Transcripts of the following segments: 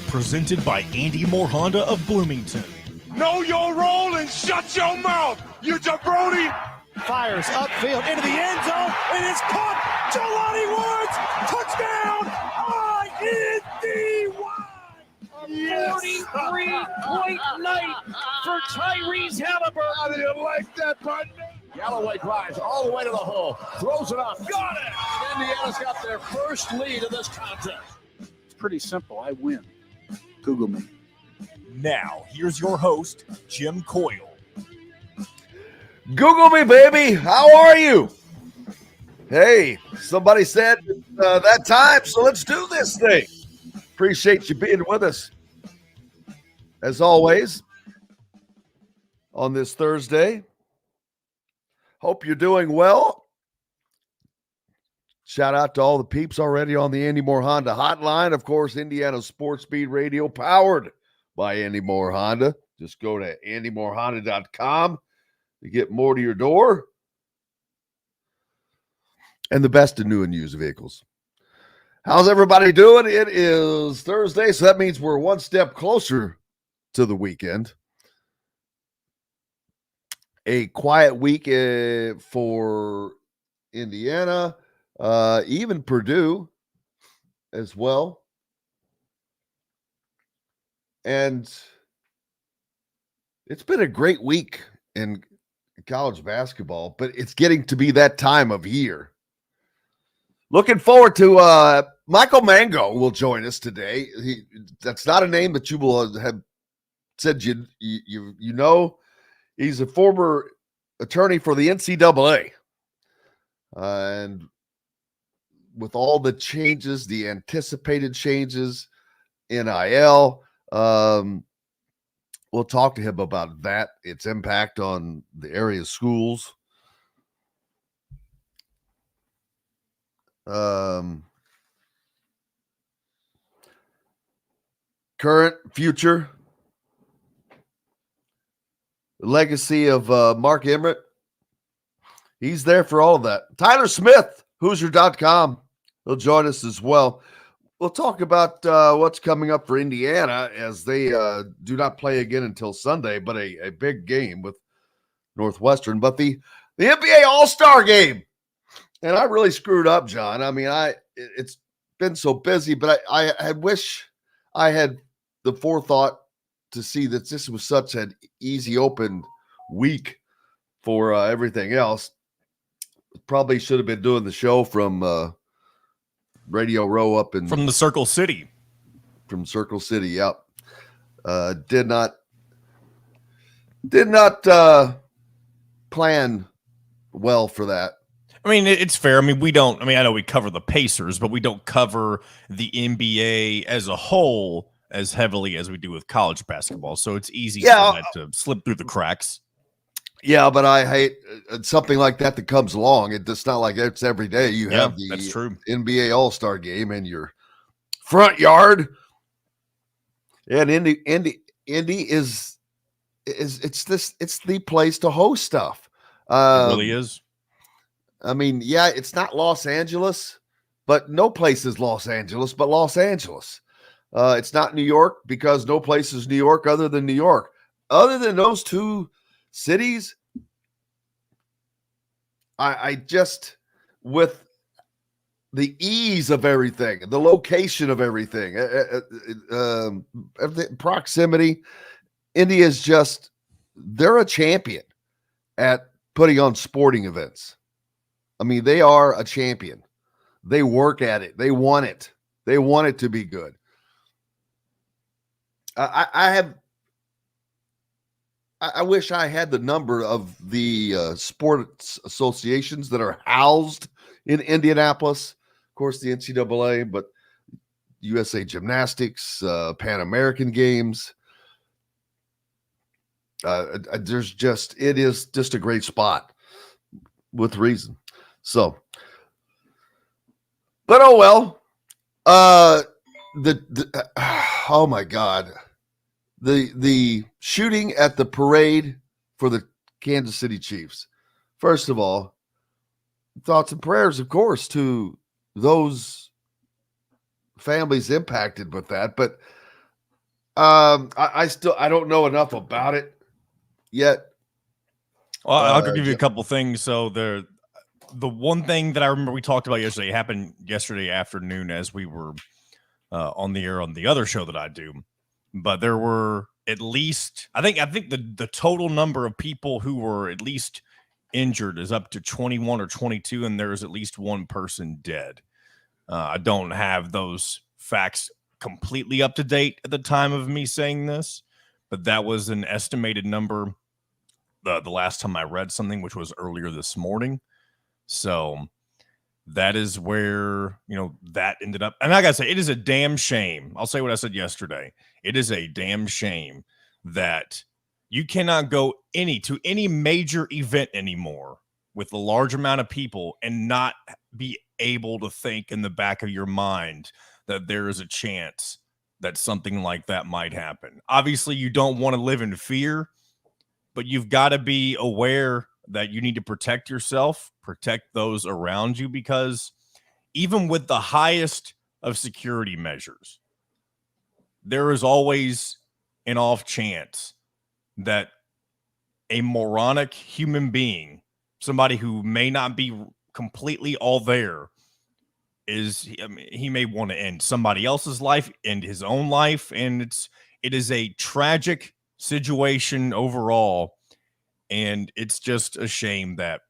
presented by Andy Moore Honda of Bloomington. Know your role and shut your mouth, you jabroni! Fires upfield into the end zone, and it's caught. Jelani Woods, touchdown! ISB! 43-point night for Tyrese Halliburton. How do you like that, partner? Galloway drives all the way to the hole, throws it up, got it! Indiana's got their first lead of this contest. It's pretty simple. I win. Google me. Now, here's your host, Jim Coyle. Google me, baby. How are you? Hey, somebody said that time, so let's do this thing. Appreciate you being with us. As always, on this Thursday. Hope you're doing well. Shout out to all the peeps already on the Andy Moore Honda hotline. Of course, Indiana Sports Speed Radio, powered by Andy Moore Honda. Just go to andymorehonda.com to get more to your door. And the best in new and used vehicles. How's everybody doing? It is Thursday, so that means we're one step closer to the weekend. A quiet week for Indiana, even Purdue as well. And it's been a great week in college basketball, but it's getting to be that time of year. Looking forward to Michael Mango will join us today. That's not a name that you will have said you know. He's a former attorney for the NCAA. And with all the changes, the anticipated changes, NIL, we'll talk to him about that, its impact on the area schools. Current, future, legacy of Mark Emmert. He's there for all of that. Tyler Smith, Hoosier.com. He'll join us as well. We'll talk about what's coming up for Indiana as they do not play again until Sunday, but a big game with Northwestern. But the NBA All-Star game. And I really screwed up, John. I mean, it's been so busy, but I wish I had the forethought to see that this was such an easy open week for everything else. Probably should have been doing the show from Radio Row up in From the Circle City. From Circle City, yep. Did not plan well for that. I mean, it's fair. I mean, I know we cover the Pacers, but we don't cover the NBA as a whole as heavily as we do with college basketball. So it's easy for that to slip through the cracks. Yeah, but I hate something like that comes along. It's not like it's every day. You have the that's true. NBA All-Star game in your front yard. And Indy is it's the place to host stuff. It really is. I mean, yeah, it's not Los Angeles, but no place is Los Angeles but Los Angeles. It's not New York because no place is New York other than New York. Other than those two cities, I just, with the ease of everything, the location of everything, proximity, India's just, they're a champion at putting on sporting events. I mean, they are a champion. They work at it. They want it. They want it to be good. I wish I had the number of the sports associations that are housed in Indianapolis. Of course, the NCAA, but USA Gymnastics, Pan American Games. It is just a great spot with reason. So, but oh well. Oh my God. The shooting at the parade for the Kansas City Chiefs. First of all, thoughts and prayers, of course, to those families impacted with that. But I don't know enough about it yet. Well, I'll give you a couple things. So the one thing that I remember we talked about yesterday happened yesterday afternoon as we were on the air on the other show that I do. But there were at least, I think the total number of people who were at least injured is up to 21 or 22, and there is at least one person dead. I don't have those facts completely up to date at the time of me saying this, but that was an estimated number the last time I read something, which was earlier this morning. So that is where, that ended up. And I got to say, it is a damn shame. I'll say what I said yesterday. It is a damn shame that you cannot go to any major event anymore with a large amount of people and not be able to think in the back of your mind that there is a chance that something like that might happen. Obviously, you don't want to live in fear, but you've got to be aware that you need to protect yourself, protect those around you, because even with the highest of security measures, there is always an off chance that a moronic human being, somebody who may not be completely all there, he may want to end somebody else's life, end his own life, and it is a tragic situation overall, and it's just a shame that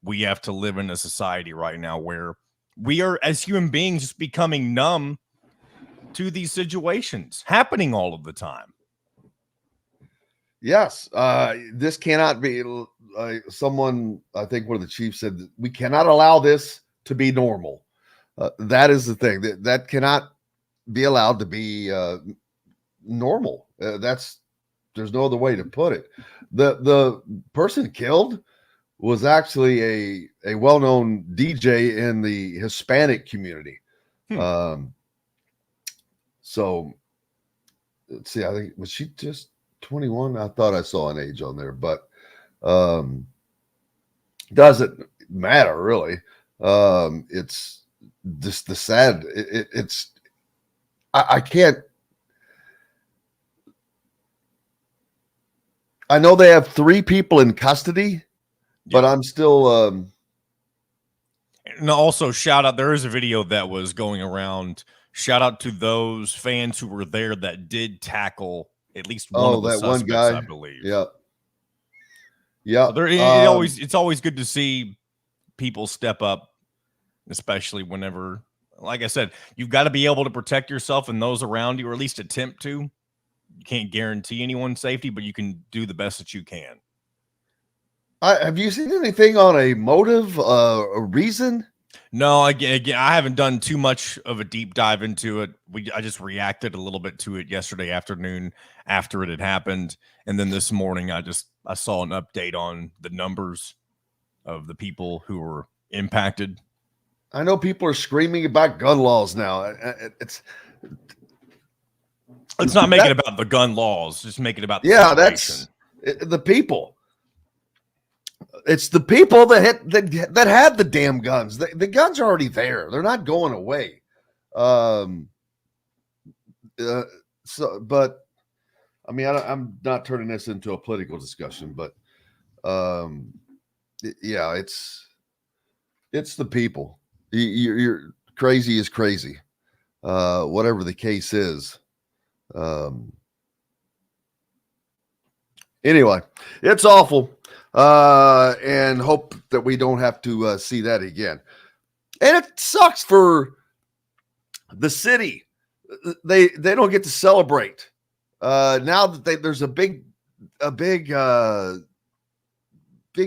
we have to live in a society right now where we are, as human beings, just becoming numb to these situations happening all of the time. Yes, this cannot be. Someone, I think one of the chiefs said, that we cannot allow this to be normal. That is the thing that cannot be allowed to be normal. There's no other way to put it. The person killed was actually a well-known DJ in the Hispanic community. So let's see. I think, was she just 21? I thought I saw an age on there, but doesn't matter really. It's just the sad. I can't. I know they have 3 people in custody, but I'm still. And also, shout out. There is a video that was going around. Shout out to those fans who were there that did tackle at least one of the suspects, one guy, I believe. Yeah. Yeah. So it's always good to see people step up, especially whenever, like I said, you've got to be able to protect yourself and those around you, or at least attempt to. You can't guarantee anyone's safety, but you can do the best that you can. Have you seen anything on a motive, a reason? No, again, I haven't done too much of a deep dive into it. I just reacted a little bit to it yesterday afternoon after it had happened, and then this morning I saw an update on the numbers of the people who were impacted. I know people are screaming about gun laws now. It's not making it about the gun laws, just make it about the situation. That's the people. It's the people that had the damn guns. The guns are already there. They're not going away. But I mean, I'm not turning this into a political discussion, but yeah, it's the people. You're crazy is crazy. Whatever the case is. Anyway, it's awful. And hope that we don't have to see that again. And it sucks for the city. They don't get to celebrate now that there's a big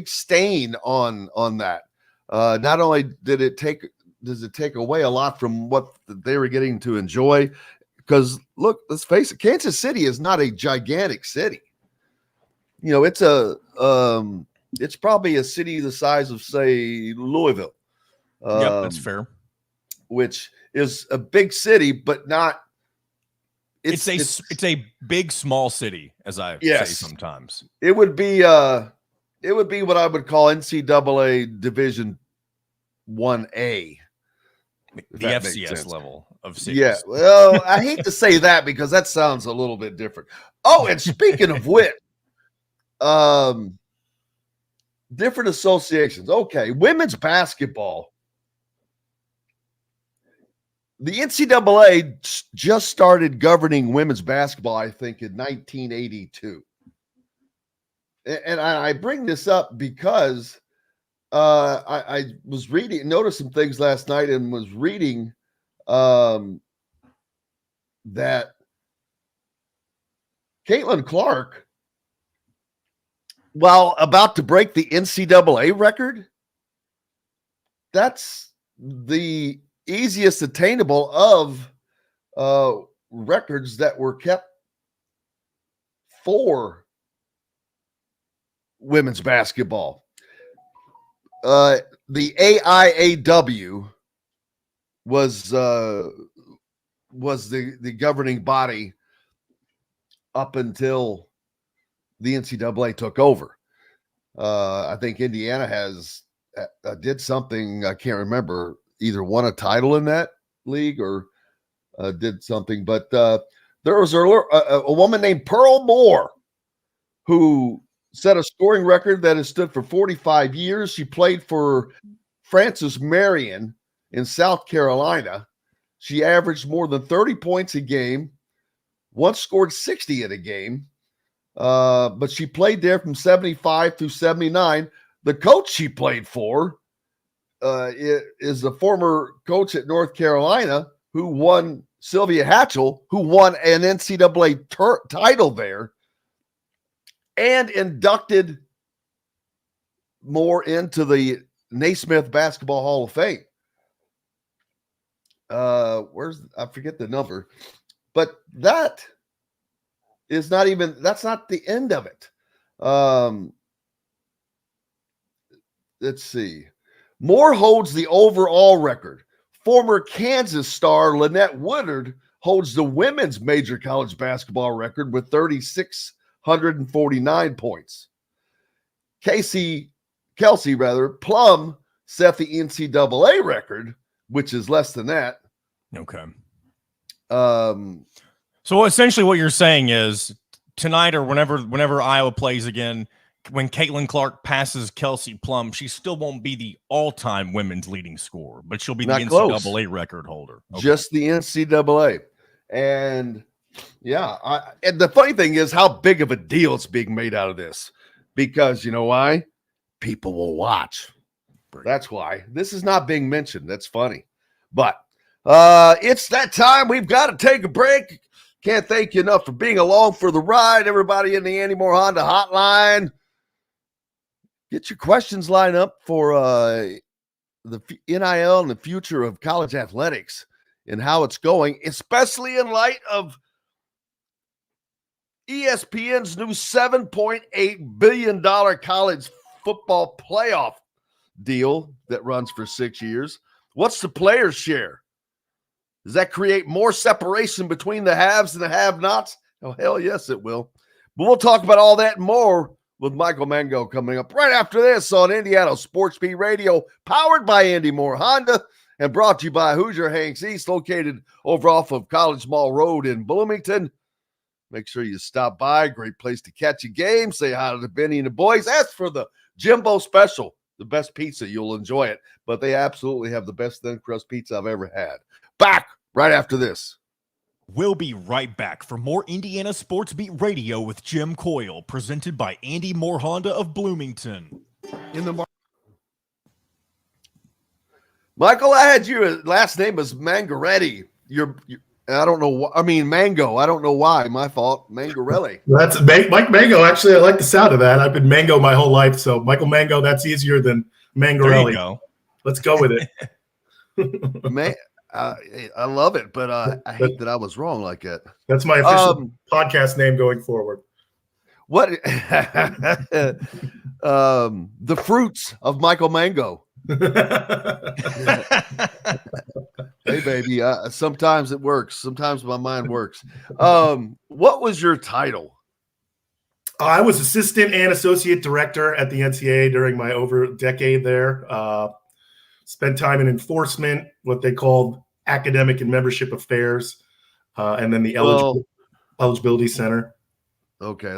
stain on that. Not only does it take away a lot from what they were getting to enjoy, because look, let's face it, Kansas City is not a gigantic city. It's probably a city the size of, say, Louisville. Yep, that's fair. Which is a big city, but not. It's a big small city, as I say sometimes. It would be what I would call NCAA Division 1A, the FCS level. of cities. Yeah, well, I hate to say that because that sounds a little bit different. Oh, and speaking of which, different associations. Okay, women's basketball. The NCAA just started governing women's basketball, I think, in 1982. And I bring this up because I was noticed some things last night and was reading that Caitlin Clark, while about to break the NCAA record, that's the easiest attainable of records that were kept for women's basketball. The AIAW was the governing body up until the NCAA took over. I think Indiana has did something, I can't remember, either won a title in that league or did something. But there was a woman named Pearl Moore who set a scoring record that has stood for 45 years. She played for Francis Marion in South Carolina. She averaged more than 30 points a game, once scored 60 in a game, but she played there from 75 through 79. The coach she played for is the former coach at North Carolina who won, Sylvia Hatchell, who won an NCAA title there and inducted Moore into the Naismith Basketball Hall of Fame. I forget the number, but that is that's not the end of it. Let's see. Moore holds the overall record. Former Kansas star Lynette Woodard holds the women's major college basketball record with 3,649 points. Kelsey Plum set the NCAA record, which is less than that. Okay. So essentially what you're saying is tonight or whenever Iowa plays again, when Caitlin Clark passes Kelsey Plum, she still won't be the all-time women's leading scorer, but she'll be the NCAA record holder. Okay. Just the NCAA. And yeah, and the funny thing is how big of a deal it's being made out of this, because you know why? People will watch. That's why. This is not being mentioned. That's funny. But it's that time. We've got to take a break. Can't thank you enough for being along for the ride. Everybody in the Andy Moore Honda hotline. Get your questions lined up for the NIL and the future of college athletics and how it's going, especially in light of ESPN's new $7.8 billion college football playoff deal that runs for 6 years. What's the players' share? Does that create more separation between the haves and the have-nots? Oh, hell yes, it will. But we'll talk about all that and more with Michael Mango coming up right after this on Indiana Sports Beat Radio, powered by Andy Moore Honda and brought to you by Hoosier Hanks East, located over off of College Mall Road in Bloomington. Make sure you stop by. Great place to catch a game. Say hi to Benny and the boys. Ask for the Jimbo Special, the best pizza. You'll enjoy it. But they absolutely have the best thin crust pizza I've ever had. Back right after this. We'll be right back for more Indiana Sports Beat Radio with Jim Coyle, presented by Andy Moore Honda of Bloomington. Michael, I had your last name was Mangarelli. I don't know. Mango. I don't know why. My fault. Mangarelli. That's Mike Mango. Actually, I like the sound of that. I've been Mango my whole life, so Michael Mango. That's easier than Mangarelli. There you go. Let's go with it. I love it, but I hate that I was wrong like that. That's my official podcast name going forward. What? The fruits of Michael Mango. Hey, baby. Sometimes it works. Sometimes my mind works. What was your title? I was assistant and associate director at the NCAA during my over decade there. Spent time in enforcement, what they called academic and membership affairs, and then the eligibility center. Okay,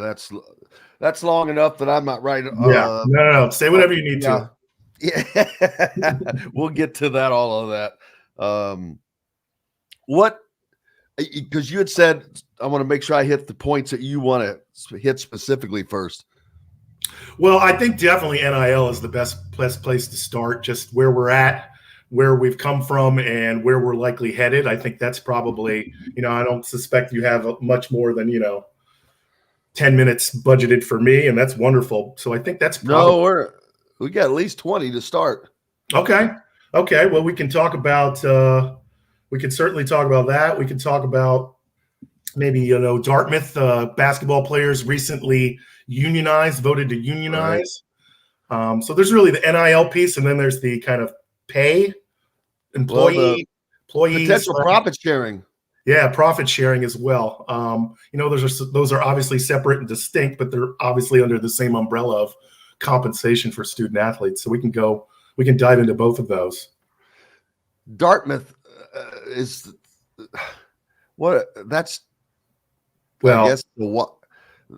that's long enough that I'm not right. No. Say whatever you need to. Yeah, we'll get to that. All of that. What? Because you had said, I want to make sure I hit the points that you want to hit specifically first. Well, I think definitely NIL is the best place to start. Just where we're at, where we've come from, and where we're likely headed. I think that's probably, I don't suspect you have much more than 10 minutes budgeted for me, and that's wonderful. So I think that's probably we got at least 20 to start. Okay. Well, we can talk about. We can certainly talk about that. We can talk about maybe Dartmouth basketball players recently voted to unionize. Right. So there's really the NIL piece, and then there's the kind of pay, employees, potential profit sharing. Yeah, profit sharing as well. Those are obviously separate and distinct, but they're obviously under the same umbrella of compensation for student athletes. So we can dive into both of those. Dartmouth is what? That's well. I guess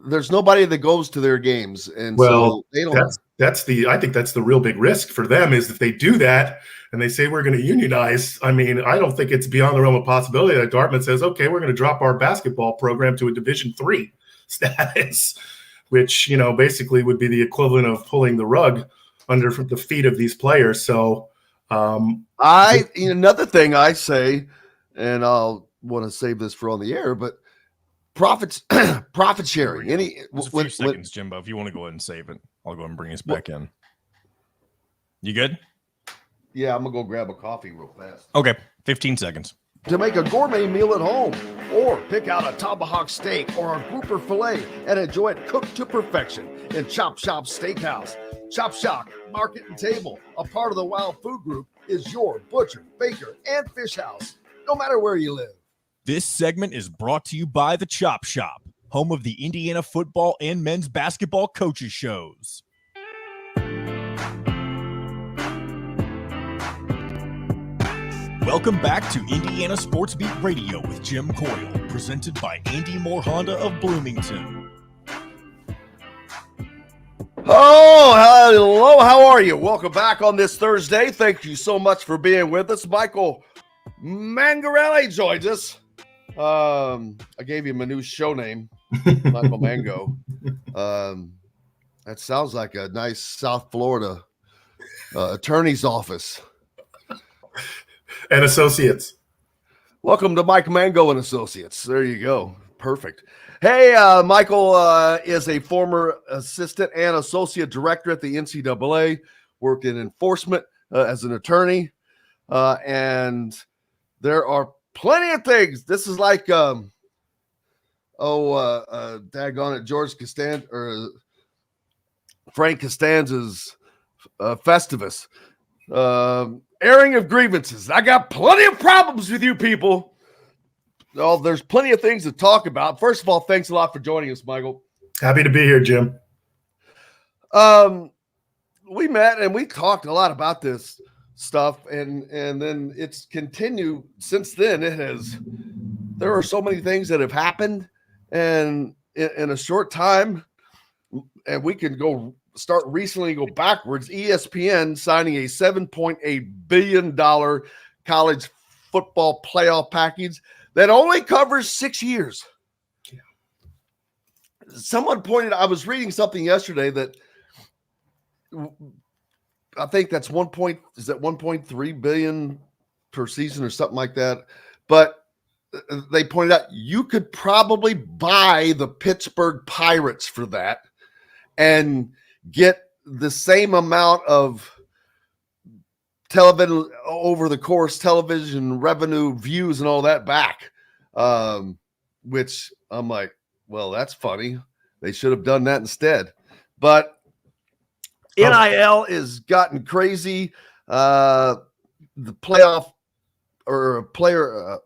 there's nobody that goes to their games, and so they don't. I think that's the real big risk for them is if they do that and they say we're going to unionize. I mean, I don't think it's beyond the realm of possibility that Dartmouth says, okay, we're going to drop our basketball program to a Division III status, which basically would be the equivalent of pulling the rug under the feet of these players. So. Another thing I say, and I'll want to save this for on the air, but profit sharing. A few seconds, Jimbo. If you want to go ahead and save it, I'll go ahead and bring us back in. You good? Yeah, I'm gonna go grab a coffee real fast. Okay, 15 seconds. To make a gourmet meal at home, or pick out a tomahawk steak or a grouper fillet and enjoy it cooked to perfection in Chop Shop Steakhouse. Chop Shop Market and Table, a part of the Wild Food Group, is your butcher, baker, and fish house, no matter where you live. This segment is brought to you by the Chop Shop, home of the Indiana football and men's basketball coaches shows. Welcome back to Indiana Sports Beat Radio with Jim Coyle, presented by Andy Moore Honda of Bloomington. Oh, hello. How are you? Welcome back on this Thursday. Thank you so much for being with us. Michael Mangarelli joins us. I gave him a new show name, Michael Mango. That sounds like a nice South Florida attorney's office. And Associates. Welcome to Mike Mango and Associates. There you go. Perfect. Hey, Michael is a former assistant and associate director at the NCAA, worked in enforcement as an attorney. And there are plenty of things. This is like, daggone it, George Costanza or Frank Costanza's Festivus. Airing of grievances. I got plenty of problems with you people. Oh, there's plenty of things to talk about. First of all, thanks a lot for joining us, Michael. Happy to be here, Jim. We met and we talked a lot about this stuff, and then it's continued since then. There are so many things that have happened, and in a short time, and we can go backwards. ESPN signing a $7.8 billion college football playoff package that only covers 6 years. Yeah. Someone I was reading something yesterday that I think that's 1.3 billion per season or something like that. But they pointed out you could probably buy the Pittsburgh Pirates for that and get the same amount of television over the course, television revenue, views, and all that back. Which I'm like, well, that's funny. They should have done that instead. But NIL is gotten crazy. The playoff or player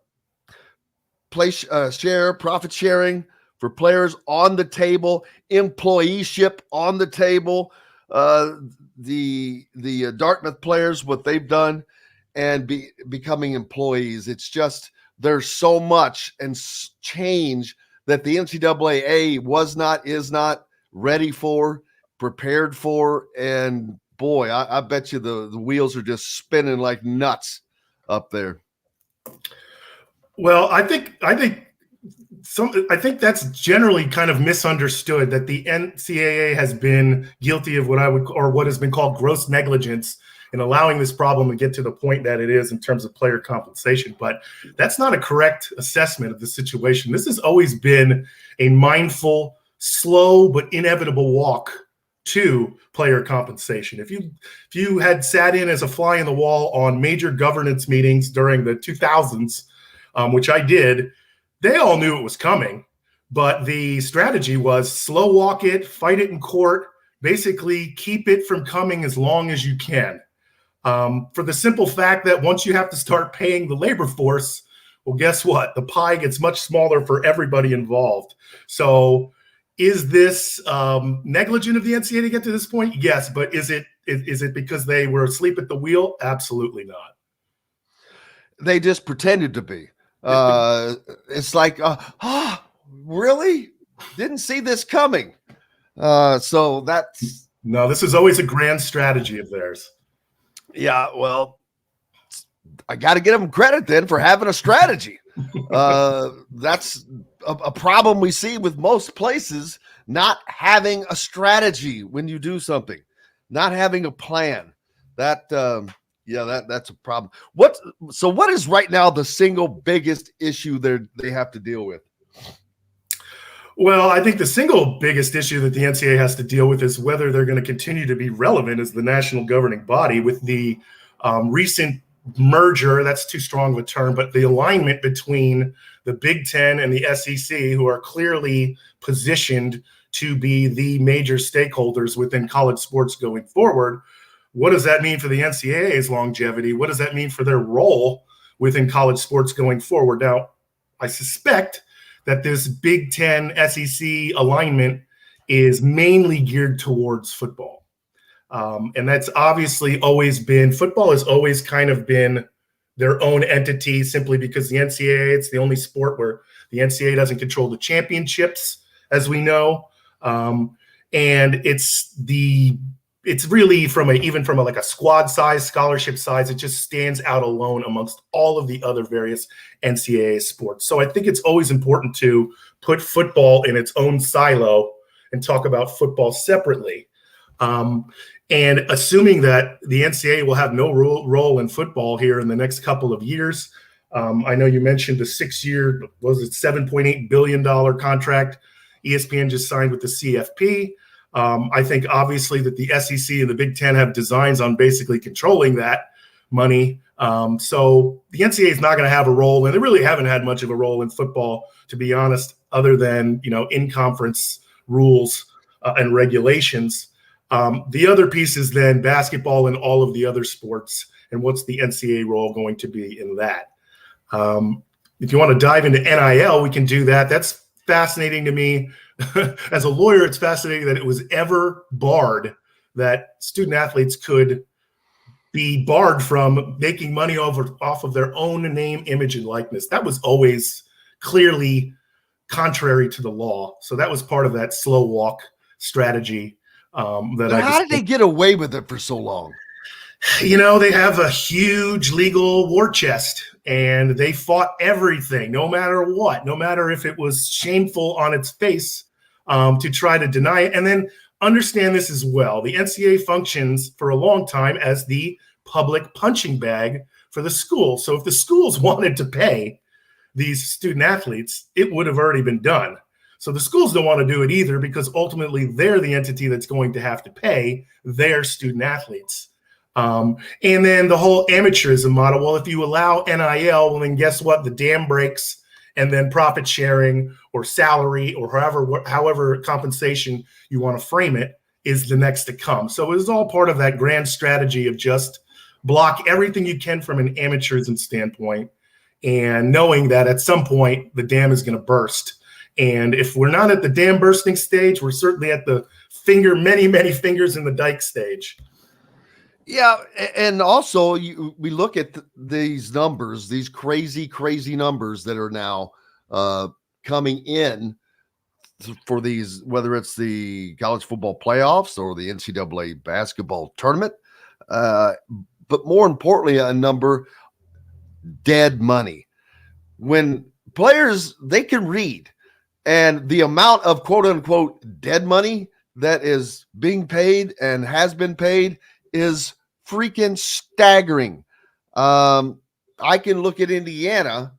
share, profit sharing for players on the table, employeeship on the table. The Dartmouth players, what they've done, and becoming employees. It's just there's so much and change that the NCAA is not ready for, prepared for, and boy, I bet you the wheels are just spinning like nuts up there. Well, I think that's generally kind of misunderstood, that the NCAA has been guilty of what has been called gross negligence in allowing this problem to get to the point that it is in terms of player compensation. But that's not a correct assessment of the situation. This has always been a mindful, slow, but inevitable walk to player compensation. If you had sat in as a fly in the wall on major governance meetings during the 2000s, which I did, they all knew it was coming, but the strategy was slow walk it, fight it in court, basically keep it from coming as long as you can. For the simple fact that once you have to start paying the labor force, well, guess what? The pie gets much smaller for everybody involved. So is this negligent of the NCAA to get to this point? Yes, but is it because they were asleep at the wheel? Absolutely not. They just pretended to be. It's like, really? Didn't see this coming. So that's no. This is always a grand strategy of theirs. Yeah, well, I got to give them credit then for having a strategy. That's a problem we see with most places, not having a strategy when you do something, not having a plan. That's a problem. What is right now the single biggest issue they have to deal with? Well, I think the single biggest issue that the NCAA has to deal with is whether they're going to continue to be relevant as the national governing body with the recent merger. That's too strong of a term, but the alignment between the Big Ten and the SEC, who are clearly positioned to be the major stakeholders within college sports going forward. What does that mean for the NCAA's longevity? What does that mean for their role within college sports going forward? Now, I suspect that this Big Ten SEC alignment is mainly geared towards football. And that's obviously always been, football has always kind of been their own entity simply because the NCAA, it's the only sport where the NCAA doesn't control the championships, as we know. And it's really from a squad size, scholarship size, it just stands out alone amongst all of the other various NCAA sports. So I think it's always important to put football in its own silo and talk about football separately. And assuming that the NCAA will have no role in football here in the next couple of years. I know you mentioned the 6-year, $7.8 billion contract ESPN just signed with the CFP. I think obviously that the SEC and the Big Ten have designs on basically controlling that money. So the NCAA is not going to have a role, and they really haven't had much of a role in football, to be honest, other than, in-conference rules and regulations. The other piece is then basketball and all of the other sports, and what's the NCAA role going to be in that? If you want to dive into NIL, we can do that. That's fascinating to me. As a lawyer, it's fascinating that it was ever barred, that student athletes could be barred from making money off of their own name, image, and likeness. That was always clearly contrary to the law. So that was part of that slow walk strategy. How did they get away with it for so long? They have a huge legal war chest, and they fought everything, no matter what, no matter if it was shameful on its face, to try to deny it. And then understand this as well. The NCAA functions for a long time as the public punching bag for the schools. So if the schools wanted to pay these student athletes, it would have already been done. So the schools don't want to do it either, because ultimately they're the entity that's going to have to pay their student athletes. And then the whole amateurism model. Well, if you allow NIL, well, then guess what? The dam breaks, and then profit sharing or salary or however compensation you want to frame it is the next to come. So it is all part of that grand strategy of just block everything you can from an amateurism standpoint, and knowing that at some point the dam is going to burst. And if we're not at the dam bursting stage, we're certainly at the many, many fingers in the dike stage. Yeah, and also we look at these numbers, these crazy, crazy numbers that are now coming in for these, whether it's the college football playoffs or the NCAA basketball tournament, but more importantly, a number, dead money. When players, they can read, and the amount of quote unquote dead money that is being paid and has been paid is freaking staggering. I can look at Indiana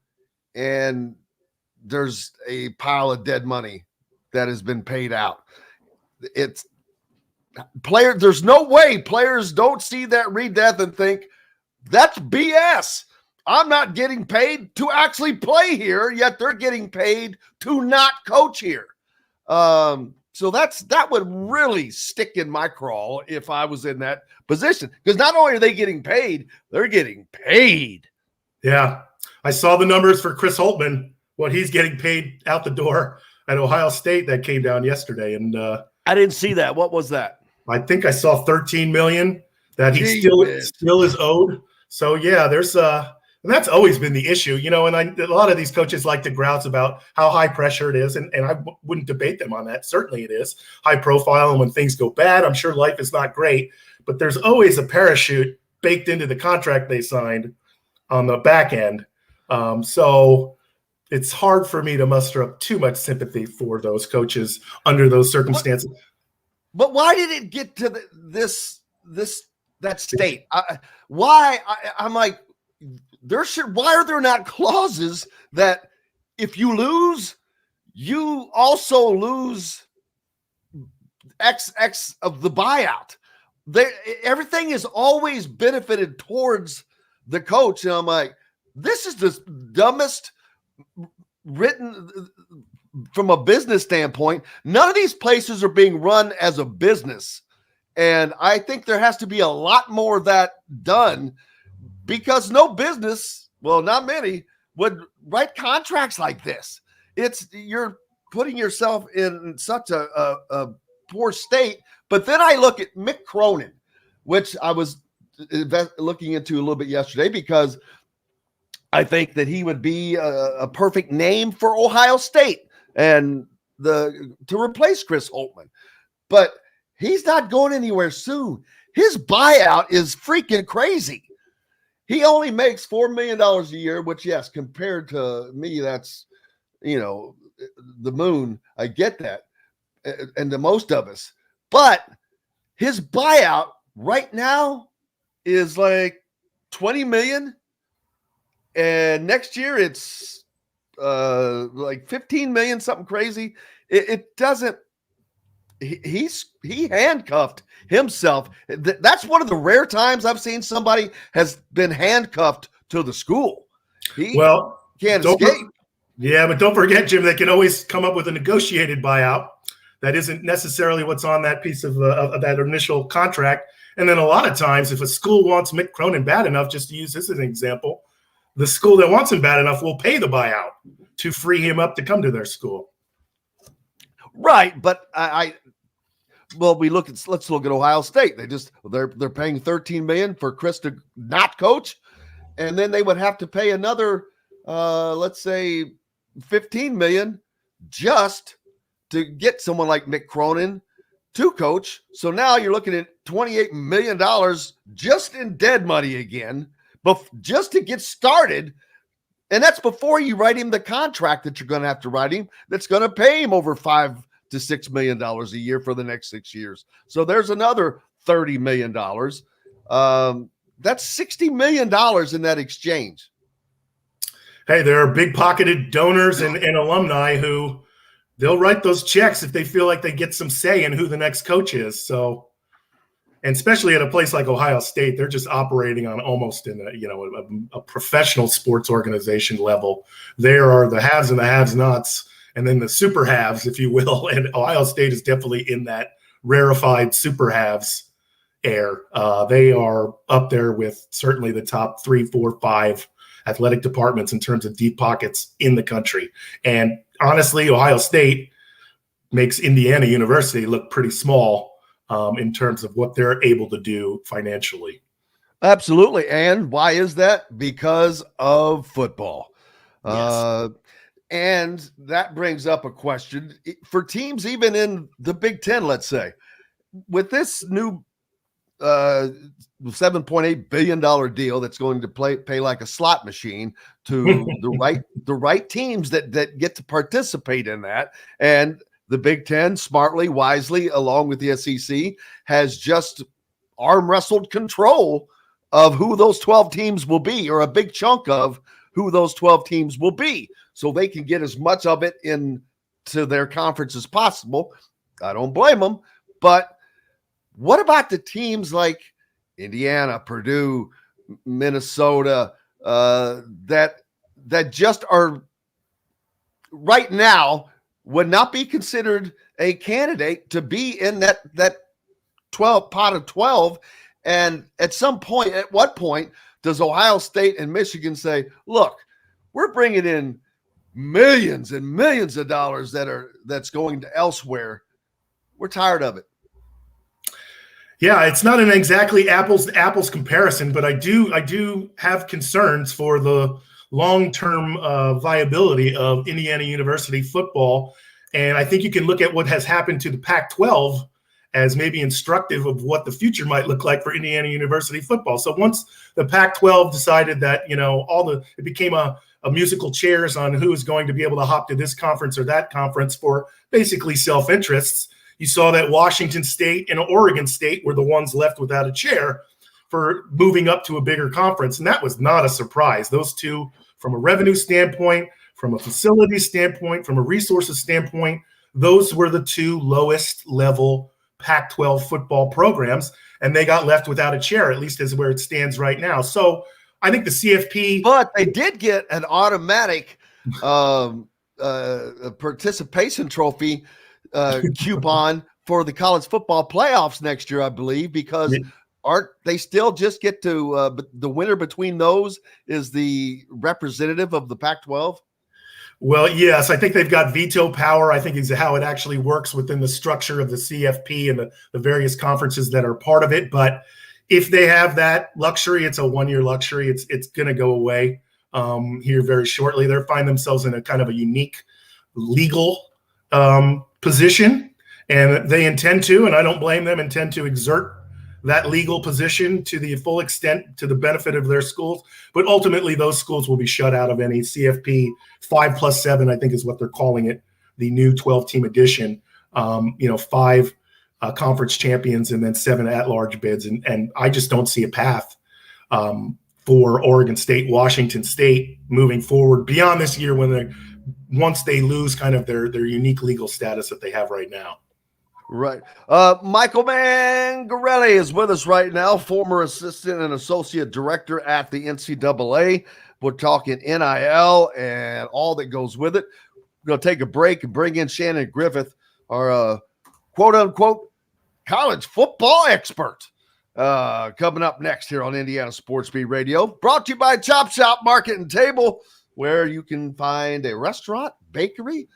and there's a pile of dead money that has been paid out. It's player. There's no way players don't see that, read that, and think that's BS. I'm not getting paid to actually play here, yet they're getting paid to not coach here. So that would really stick in my craw if I was in that position, because not only are they getting paid, they're getting paid. Yeah, I saw the numbers for Chris Holtmann, what he's getting paid out the door at Ohio State. That came down yesterday, and I didn't see that. What was that? I think I saw $13 million that he still is owed. So yeah, there's and that's always been the issue, you know, and a lot of these coaches like to grouse about how high pressure it is, and I wouldn't debate them on that. Certainly it is high profile, and when things go bad, I'm sure life is not great, but there's always a parachute baked into the contract they signed on the back end. So it's hard for me to muster up too much sympathy for those coaches under those circumstances. But why did it get to that state? I'm like, why are there not clauses that if you lose, you also lose X of the buyout? Everything is always benefited towards the coach. And I'm like, this is the dumbest written from a business standpoint. None of these places are being run as a business. And I think there has to be a lot more of that done, because no business, well, not many, would write contracts like this. You're putting yourself in such a poor state. But then I look at Mick Cronin, which I was looking into a little bit yesterday, because I think that he would be a perfect name for Ohio State and to replace Chris Holtmann. But he's not going anywhere soon. His buyout is freaking crazy. He only makes $4 million a year, which, yes, compared to me, that's, the moon. I get that. And to most of us. But his buyout right now is like $20 million. And next year it's like $15 million, something crazy. It doesn't. He handcuffed himself. That's one of the rare times I've seen somebody has been handcuffed to the school. He can't escape. Yeah, but don't forget, Jim, they can always come up with a negotiated buyout that isn't necessarily what's on that piece of that initial contract. And then a lot of times, if a school wants Mick Cronin bad enough, just to use this as an example, the school that wants him bad enough will pay the buyout to free him up to come to their school. Right, but let's look at Ohio State. They're paying $13 million for Chris to not coach, and then they would have to pay another let's say $15 million just to get someone like Mick Cronin to coach. So now you're looking at $28 million just in dead money again, but just to get started. And that's before you write him the contract that you're going to have to write him that's going to pay him over $5 to $6 million a year for the next 6 years. So there's another $30 million. That's $60 million in that exchange. Hey, there are big-pocketed donors and alumni who they'll write those checks if they feel like they get some say in who the next coach is. So, and especially at a place like Ohio State, they're just operating on almost in a professional sports organization level. There are the haves and the have-nots, and then the super haves, if you will. And Ohio State is definitely in that rarefied super haves air. They are up there with certainly the top 3, 4, 5 athletic departments in terms of deep pockets in the country. And honestly, Ohio State makes Indiana University look pretty small in terms of what they're able to do financially. Absolutely. And why is that? Because of football. Yes. And that brings up a question for teams, even in the Big Ten, let's say, with this new $7.8 billion deal that's going to pay like a slot machine to the right teams that get to participate in that. And the Big Ten, smartly, wisely, along with the SEC, has just arm wrestled control of who those 12 teams will be, or a big chunk of who those 12 teams will be, so they can get as much of it into their conference as possible. I don't blame them. But what about the teams like Indiana, Purdue, Minnesota, that just are right now would not be considered a candidate to be in that 12 pot of 12? And at what point does Ohio State and Michigan say, look, we're bringing in millions and millions of dollars that's going to elsewhere. We're tired of it. Yeah, it's not an exactly apples to apples comparison, but I do have concerns for the long-term viability of Indiana University football. And I think you can look at what has happened to the Pac-12 as maybe instructive of what the future might look like for Indiana University football. So once the Pac-12 decided that, it became a musical chairs on who is going to be able to hop to this conference or that conference for basically self-interests, you saw that Washington State and Oregon State were the ones left without a chair for moving up to a bigger conference. And that was not a surprise. Those two, from a revenue standpoint, from a facility standpoint, from a resources standpoint, those were the two lowest level Pac-12 football programs, and they got left without a chair, at least as where it stands right now. So I think the CFP, but they did get an automatic participation trophy coupon for the college football playoffs next year, I believe, because aren't they still just get to the winner between those is the representative of the Pac-12? Well, yes, I think they've got veto power. I think is how it actually works within the structure of the CFP and the various conferences that are part of it. But if they have that luxury, it's a one-year luxury. It's going to go away here very shortly. They'll find themselves in a kind of a unique legal position, and they intend to, and I don't blame them, intend to exert that legal position to the full extent to the benefit of their schools. But ultimately, those schools will be shut out of any CFP 5+7, I think is what they're calling it, the new 12-team edition. 5 conference champions and then 7 at-large bids. And I just don't see a path for Oregon State, Washington State moving forward beyond this year once they lose kind of their unique legal status that they have right now. Right. Michael Mangarelli is with us right now, former assistant and associate director at the NCAA. We're talking NIL and all that goes with it. We're going to take a break and bring in Shannon Griffith, our quote-unquote college football expert, coming up next here on Indiana Sports Beat Radio. Brought to you by Chop Shop Market and Table, where you can find a restaurant, bakery,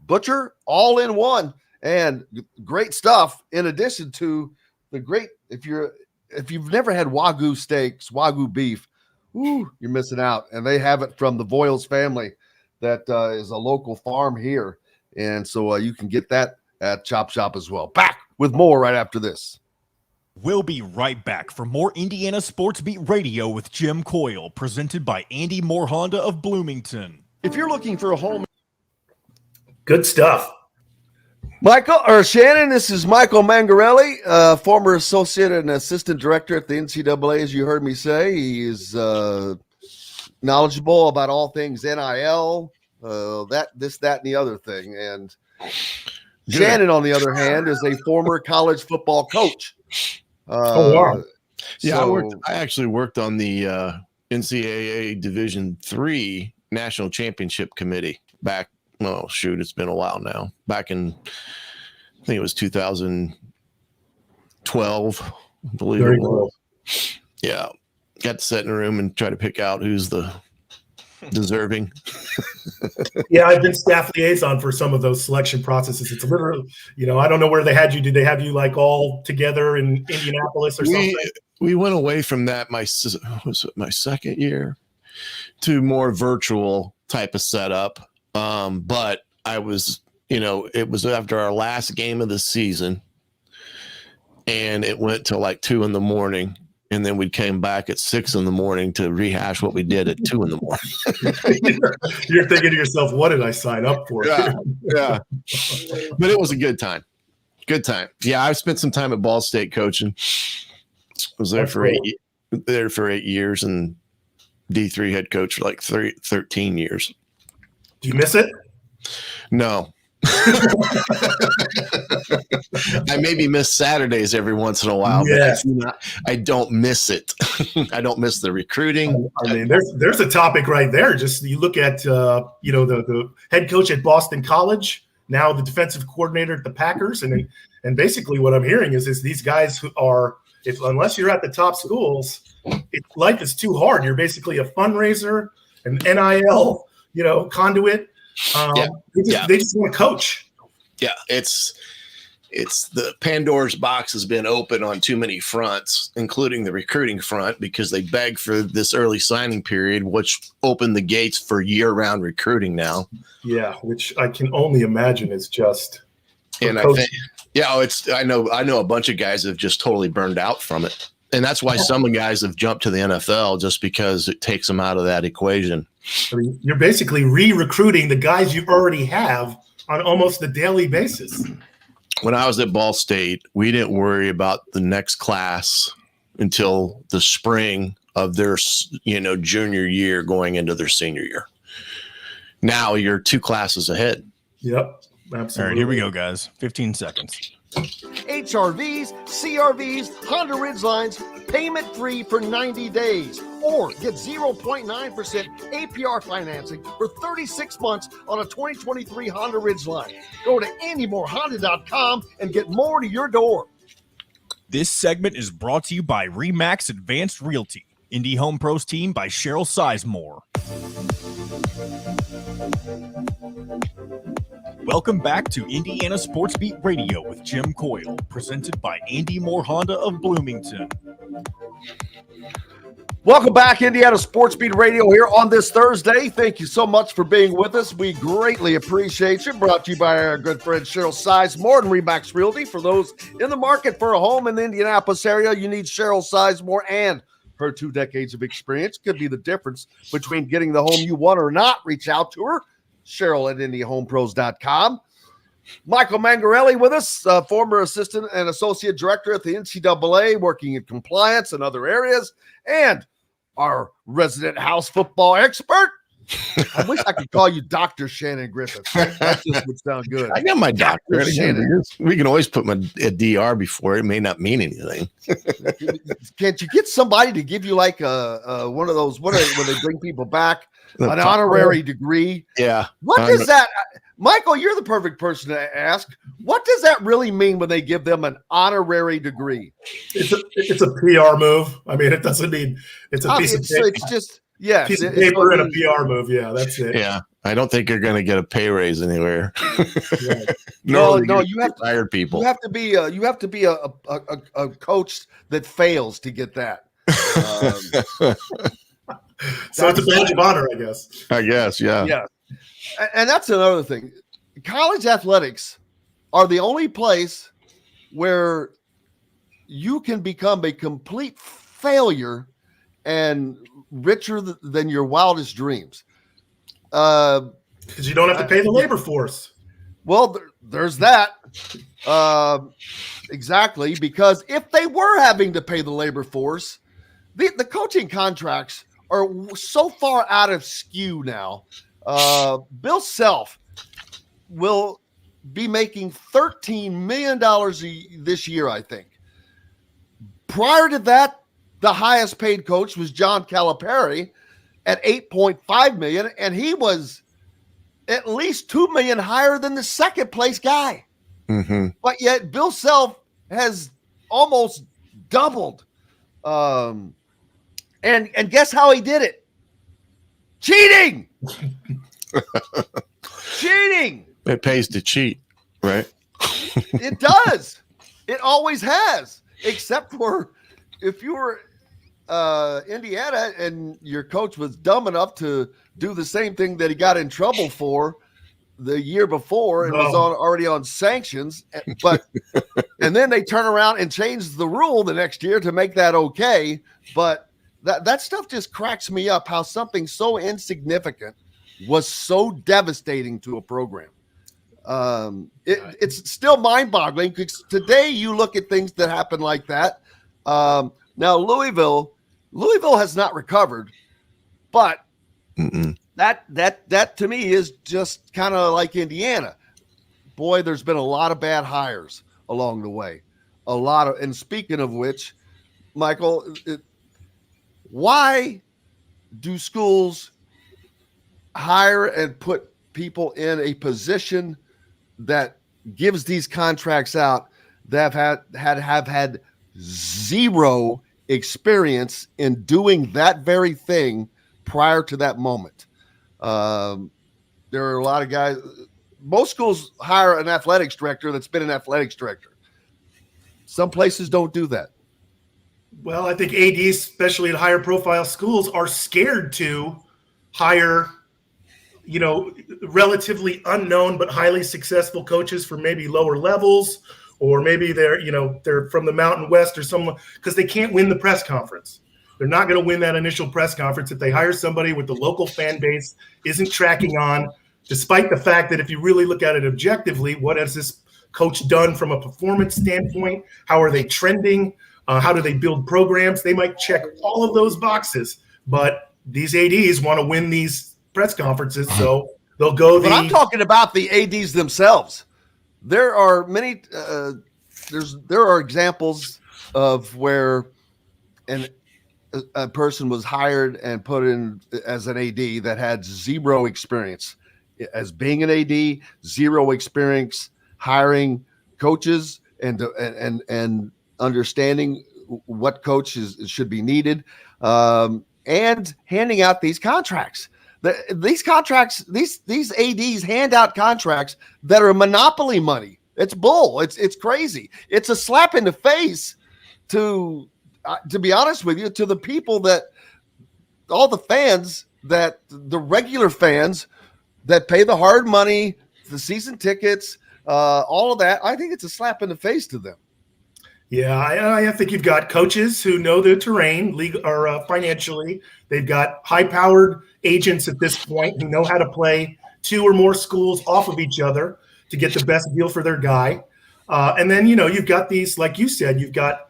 butcher, all in one. And great stuff. In addition to the great, if you've never had Wagyu steaks, Wagyu beef, you're missing out. And they have it from the Voiles family, that is a local farm here, and so you can get that at Chop Shop as well. Back with more right after this. We'll be right back for more Indiana Sports Beat Radio with Jim Coyle, presented by Andy Moore Honda of Bloomington. If you're looking for a home, good stuff. Shannon, this is Michael Mangarelli, former associate and assistant director at the NCAA, as you heard me say. He is knowledgeable about all things NIL, that, and the other thing. And Shannon, on the other hand, is a former college football coach. Wow. Yeah, I actually worked on the NCAA Division III National Championship Committee back. Oh, shoot, it's been a while now. Back in, I think it was 2012, I believe it was. Yeah. Got to sit in a room and try to pick out who's the deserving. Yeah, I've been staff liaison for some of those selection processes. It's literally, I don't know where they had you. Did they have you like all together in Indianapolis or something? We went away from that was it my second year to more virtual type of setup. But I was, it was after our last game of the season, and it went till like 2 a.m. And then we came back at 6 a.m. to rehash what we did at 2 a.m. You're thinking to yourself, what did I sign up for? Yeah. But it was a good time. Good time. Yeah, I've spent some time at Ball State coaching. Was there for 8 years, and D3 head coach for like 13 years. Do you miss it? No. I maybe miss Saturdays every once in a while, but I don't miss it. I don't miss the recruiting. I mean, there's a topic right there. Just you look at the head coach at Boston College, now the defensive coordinator at the Packers, and basically what I'm hearing is these guys who are, unless you're at the top schools, life is too hard. You're basically a fundraiser, an NIL, conduit. They just want to coach. Yeah, it's the Pandora's box has been open on too many fronts, including the recruiting front, because they begged for this early signing period, which opened the gates for year-round recruiting now. Yeah, which I can only imagine is just. And I think, I know a bunch of guys have just totally burned out from it, and that's why some guys have jumped to the NFL just because it takes them out of that equation. I mean, you're basically re-recruiting the guys you already have on almost a daily basis. When I was at Ball State, we didn't worry about the next class until the spring of their, junior year going into their senior year. Now you're 2 classes ahead. Yep, absolutely. All right, here we go, guys. 15 seconds. HRVs, CRVs, Honda Ridgelines, payment free for 90 days. Or get 0.9% APR financing for 36 months on a 2023 Honda Ridgeline. Go to AndyMooreHonda.com and get more to your door. This segment is brought to you by RE/MAX Advanced Realty. Indie Home Pros team by Cheryl Sizemore. Welcome back to Indiana Sports Beat Radio with Jim Coyle, presented by Andy Moore Honda of Bloomington. Welcome back, Indiana Sports Beat Radio here on this Thursday. Thank you so much for being with us. We greatly appreciate you. Brought to you by our good friend Cheryl Sizemore and RE/MAX Realty. For those in the market for a home in the Indianapolis area, you need Cheryl Sizemore and her 2 decades of experience. Could be the difference between getting the home you want or not. Reach out to her, Cheryl at IndyHomePros.com. Michael Mangarelli with us, former assistant and associate director at the NCAA, working in compliance and other areas, and our resident house football expert. I wish I could call you Dr. Shannon Griffith. That just would sound good. I got my doctor. Shannon. We can always put a DR before it. May not mean anything. Can't you get somebody to give you like one of those, when they bring people back, an honorary degree? Yeah. What does that, Michael, you're the perfect person to ask. What does that really mean when they give them an honorary degree? It's a PR move. I mean, it doesn't mean it's a piece of paper. It's just, yes. Piece of paper and a PR move. Yeah, that's it. Yeah. I don't think you're going to get a pay raise anywhere. Yeah. No, you have to hire people. You have to be a coach that fails to get that. So it's a badge of honor, I guess. Yeah. Yeah. And that's another thing. College athletics are the only place where you can become a complete failure and richer than your wildest dreams. Because you don't have to pay the labor force. Well, there's that. Exactly. Because if they were having to pay the labor force, the coaching contracts are so far out of skew now. Bill Self will be making $13 million this year, I think. Prior to that, the highest paid coach was John Calipari at $8.5 million, and he was at least $2 million higher than the second place guy. Mm-hmm. But yet Bill Self has almost doubled. And guess how he did it? Cheating. Cheating. It pays to cheat, right? It does. It always has, except for if you were Indiana and your coach was dumb enough to do the same thing that he got in trouble for the year before and was already on sanctions, but and then they turn around and change the rule the next year to make that okay. But that stuff just cracks me up, how something so insignificant was so devastating to a program. It's still mind-boggling because today you look at things that happen like that. Now Louisville has not recovered, but that to me is just kind of like Indiana. Boy, there's been a lot of bad hires along the way. And speaking of which, Michael, why do schools hire and put people in a position that gives these contracts out that have had zero experience in doing that very thing prior to that moment? There are a lot of guys. Most schools hire an athletics director that's been an athletics director. Some places don't do that. Well, I think ADs, especially at higher profile schools, are scared to hire, relatively unknown but highly successful coaches for maybe lower levels, or maybe they're from the Mountain West or someone, because they can't win the press conference. They're not going to win that initial press conference if they hire somebody with the local fan base isn't tracking on, despite the fact that if you really look at it objectively, what has this coach done from a performance standpoint? How are they trending? How do they build programs? They might check all of those boxes, but these ADs want to win these press conferences, so they'll go. But I'm talking about the ADs themselves. There are many. There are examples of where a person was hired and put in as an AD that had zero experience as being an AD, zero experience hiring coaches and understanding what coaches should be needed, and handing out these contracts. These contracts, these ADs hand out contracts that are monopoly money. It's bull. It's crazy. It's a slap in the face to be honest with you, to the people that all the fans, that the regular fans that pay the hard money, the season tickets, all of that. I think it's a slap in the face to them. Yeah, I think you've got coaches who know the terrain, financially. They've got high-powered agents at this point who know how to play two or more schools off of each other to get the best deal for their guy. And then you've got these, like you said, you've got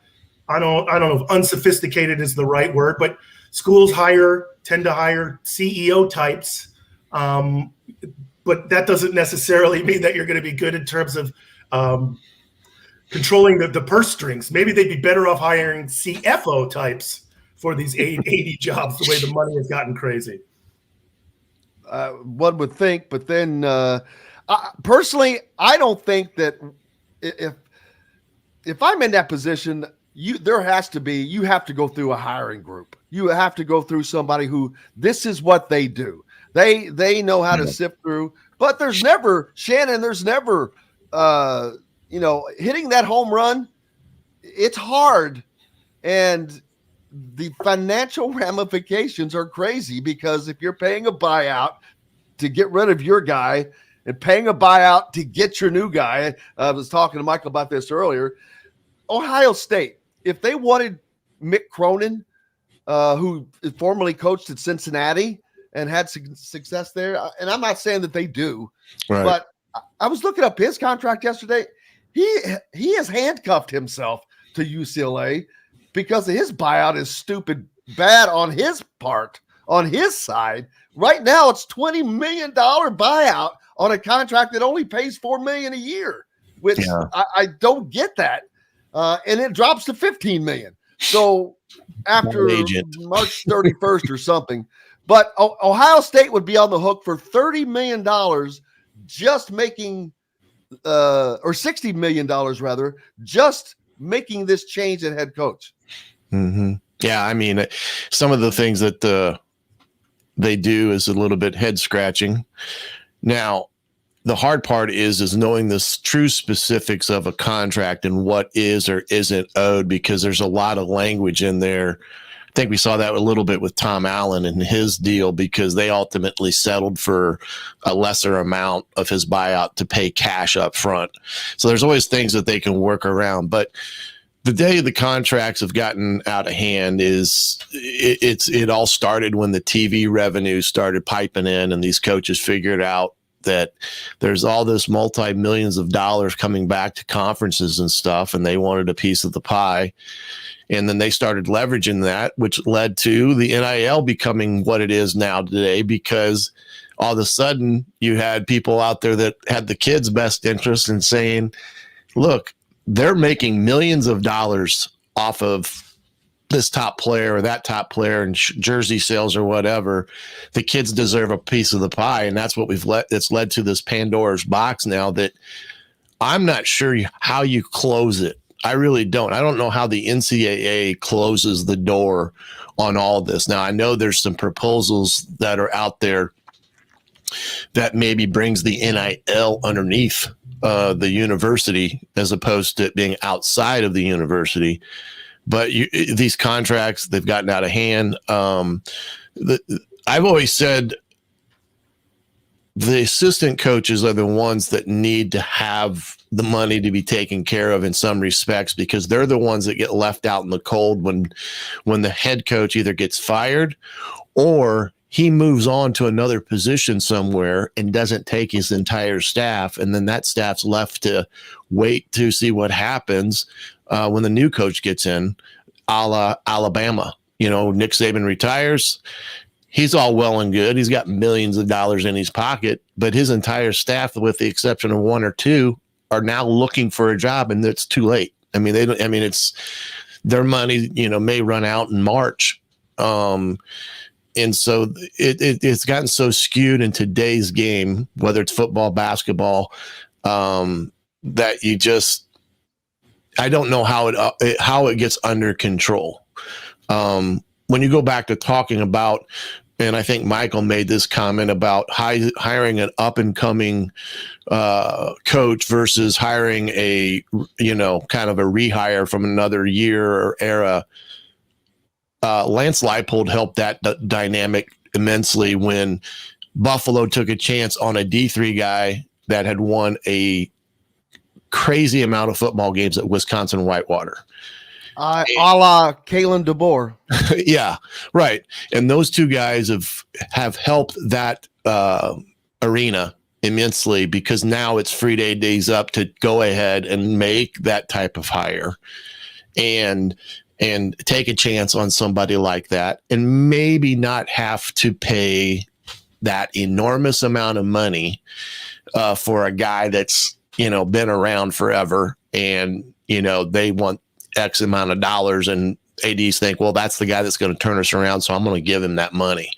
I don't know if unsophisticated is the right word, but schools tend to hire CEO types. But that doesn't necessarily mean that you're going to be good in terms of controlling the purse strings. Maybe they'd be better off hiring CFO types for these 80 jobs, the way the money has gotten crazy. One would think, but then personally, I don't think that if I'm in that position, you have to go through a hiring group. You have to go through somebody who this is what they do. They know how to sift through, but there's never hitting that home run. It's hard. And the financial ramifications are crazy, because if you're paying a buyout to get rid of your guy and paying a buyout to get your new guy, I was talking to Michael about this earlier. Ohio State, if they wanted Mick Cronin, who formerly coached at Cincinnati and had success there, and I'm not saying that they do, right, but I was looking up his contract yesterday. He has handcuffed himself to UCLA because his buyout is stupid bad on his part, on his side. Right now, it's $20 million buyout on a contract that only pays $4 million a year, which I don't get that. And it drops to $15 million. So after March 31st or something, but Ohio State would be on the hook for $30 million just making, or $60 million rather, just making this change at head coach. Mm-hmm. Yeah, I mean, some of the things that they do is a little bit head scratching. Now, the hard part is knowing the true specifics of a contract and what is or isn't owed, because there's a lot of language in there. I think we saw that a little bit with Tom Allen and his deal, because they ultimately settled for a lesser amount of his buyout to pay cash up front. So there's always things that they can work around. But the day the contracts have gotten out of hand it all started when the TV revenue started piping in, and these coaches figured out that there's all this multi-millions of dollars coming back to conferences and stuff, and they wanted a piece of the pie. And then they started leveraging that, which led to the NIL becoming what it is now today, because all of a sudden you had people out there that had the kids' best interest in saying, look, they're making millions of dollars off of this top player or that top player and jersey sales or whatever. The kids deserve a piece of the pie. And that's what it's led to this Pandora's box now that I'm not sure how you close it. I really don't. I don't know how the NCAA closes the door on all this. Now, I know there's some proposals that are out there that maybe brings the NIL underneath the university as opposed to it being outside of the university. But these contracts, they've gotten out of hand. I've always said the assistant coaches are the ones that need to have the money to be taken care of in some respects, because they're the ones that get left out in the cold when the head coach either gets fired or he moves on to another position somewhere and doesn't take his entire staff. And then that staff's left to wait to see what happens when the new coach gets in, a la Alabama. Nick Saban retires. He's all well and good. He's got millions of dollars in his pocket, but his entire staff, with the exception of one or two, are now looking for a job, and it's too late. I mean, it's their money, may run out in March. And so it's gotten so skewed in today's game, whether it's football, basketball, that I don't know how it gets under control. When you go back to talking about, and I think Michael made this comment about hiring an up and coming coach versus hiring a kind of a rehire from another year or era. Lance Leipold helped that dynamic immensely when Buffalo took a chance on a D3 guy that had won a crazy amount of football games at Wisconsin Whitewater. A la Kalen DeBoer. Yeah, right. And those two guys have helped that arena immensely, because now it's free days up to go ahead and make that type of hire and take a chance on somebody like that, and maybe not have to pay that enormous amount of money for a guy that's, been around forever, and, they want X amount of dollars, and ADs think, well, that's the guy that's going to turn us around, so I'm going to give him that money.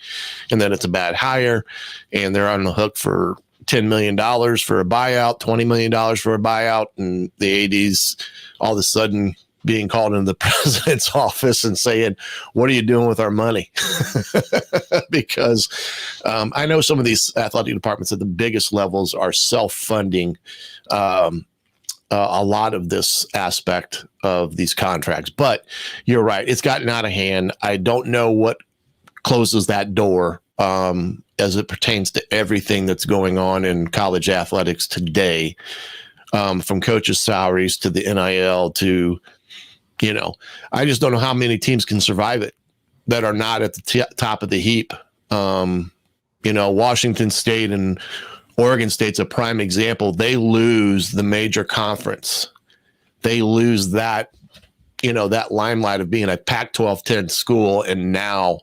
And then it's a bad hire, and they're on the hook for $10 million for a buyout, $20 million for a buyout, and the ADs all of a sudden being called into the president's office and saying, what are you doing with our money? Because I know some of these athletic departments at the biggest levels are self-funding a lot of this aspect of these contracts. But you're right, it's gotten out of hand. I don't know what closes that door as it pertains to everything that's going on in college athletics today, from coaches' salaries to the NIL to, I just don't know how many teams can survive it that are not at the top of the heap. Washington State and Oregon State's a prime example. They lose the major conference. They lose that, that limelight of being a Pac-12 10 school, and now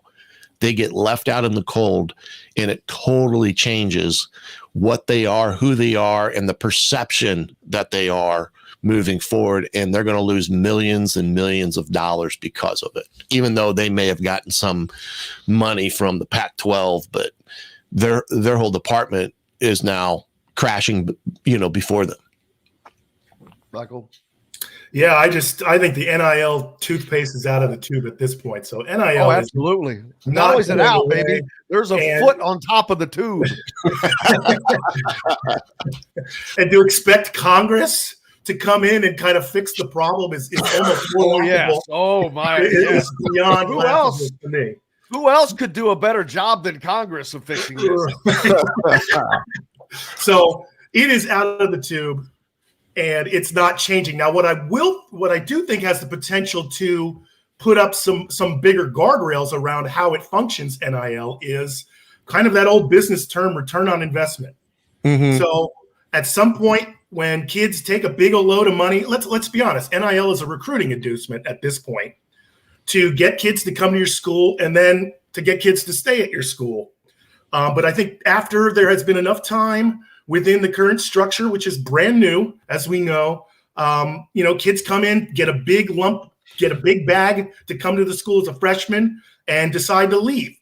they get left out in the cold, and it totally changes what they are, who they are, and the perception that they are moving forward. And they're going to lose millions and millions of dollars because of it, even though they may have gotten some money from the Pac-12, but their whole department is now crashing, before them. Michael? Yeah, I think the NIL toothpaste is out of the tube at this point. So NIL is absolutely. not Not only is it going out, away. baby. There's a And- foot on top of the tube. And to expect Congress to come in and kind of fix the problem is almost more laughable. Oh my. It is beyond Who laughable else? to me. Who else could do a better job than Congress of fixing this? So it is out of the tube, and it's not changing. Now, what I do think has the potential to put up some bigger guardrails around how it functions, NIL, is kind of that old business term, return on investment. Mm-hmm. So at some point, when kids take a big old load of money, let's be honest, NIL is a recruiting inducement at this point to get kids to come to your school and then to get kids to stay at your school. But I think after there has been enough time within the current structure, which is brand new, as we know, kids come in, get a big lump, get a big bag to come to the school as a freshman and decide to leave.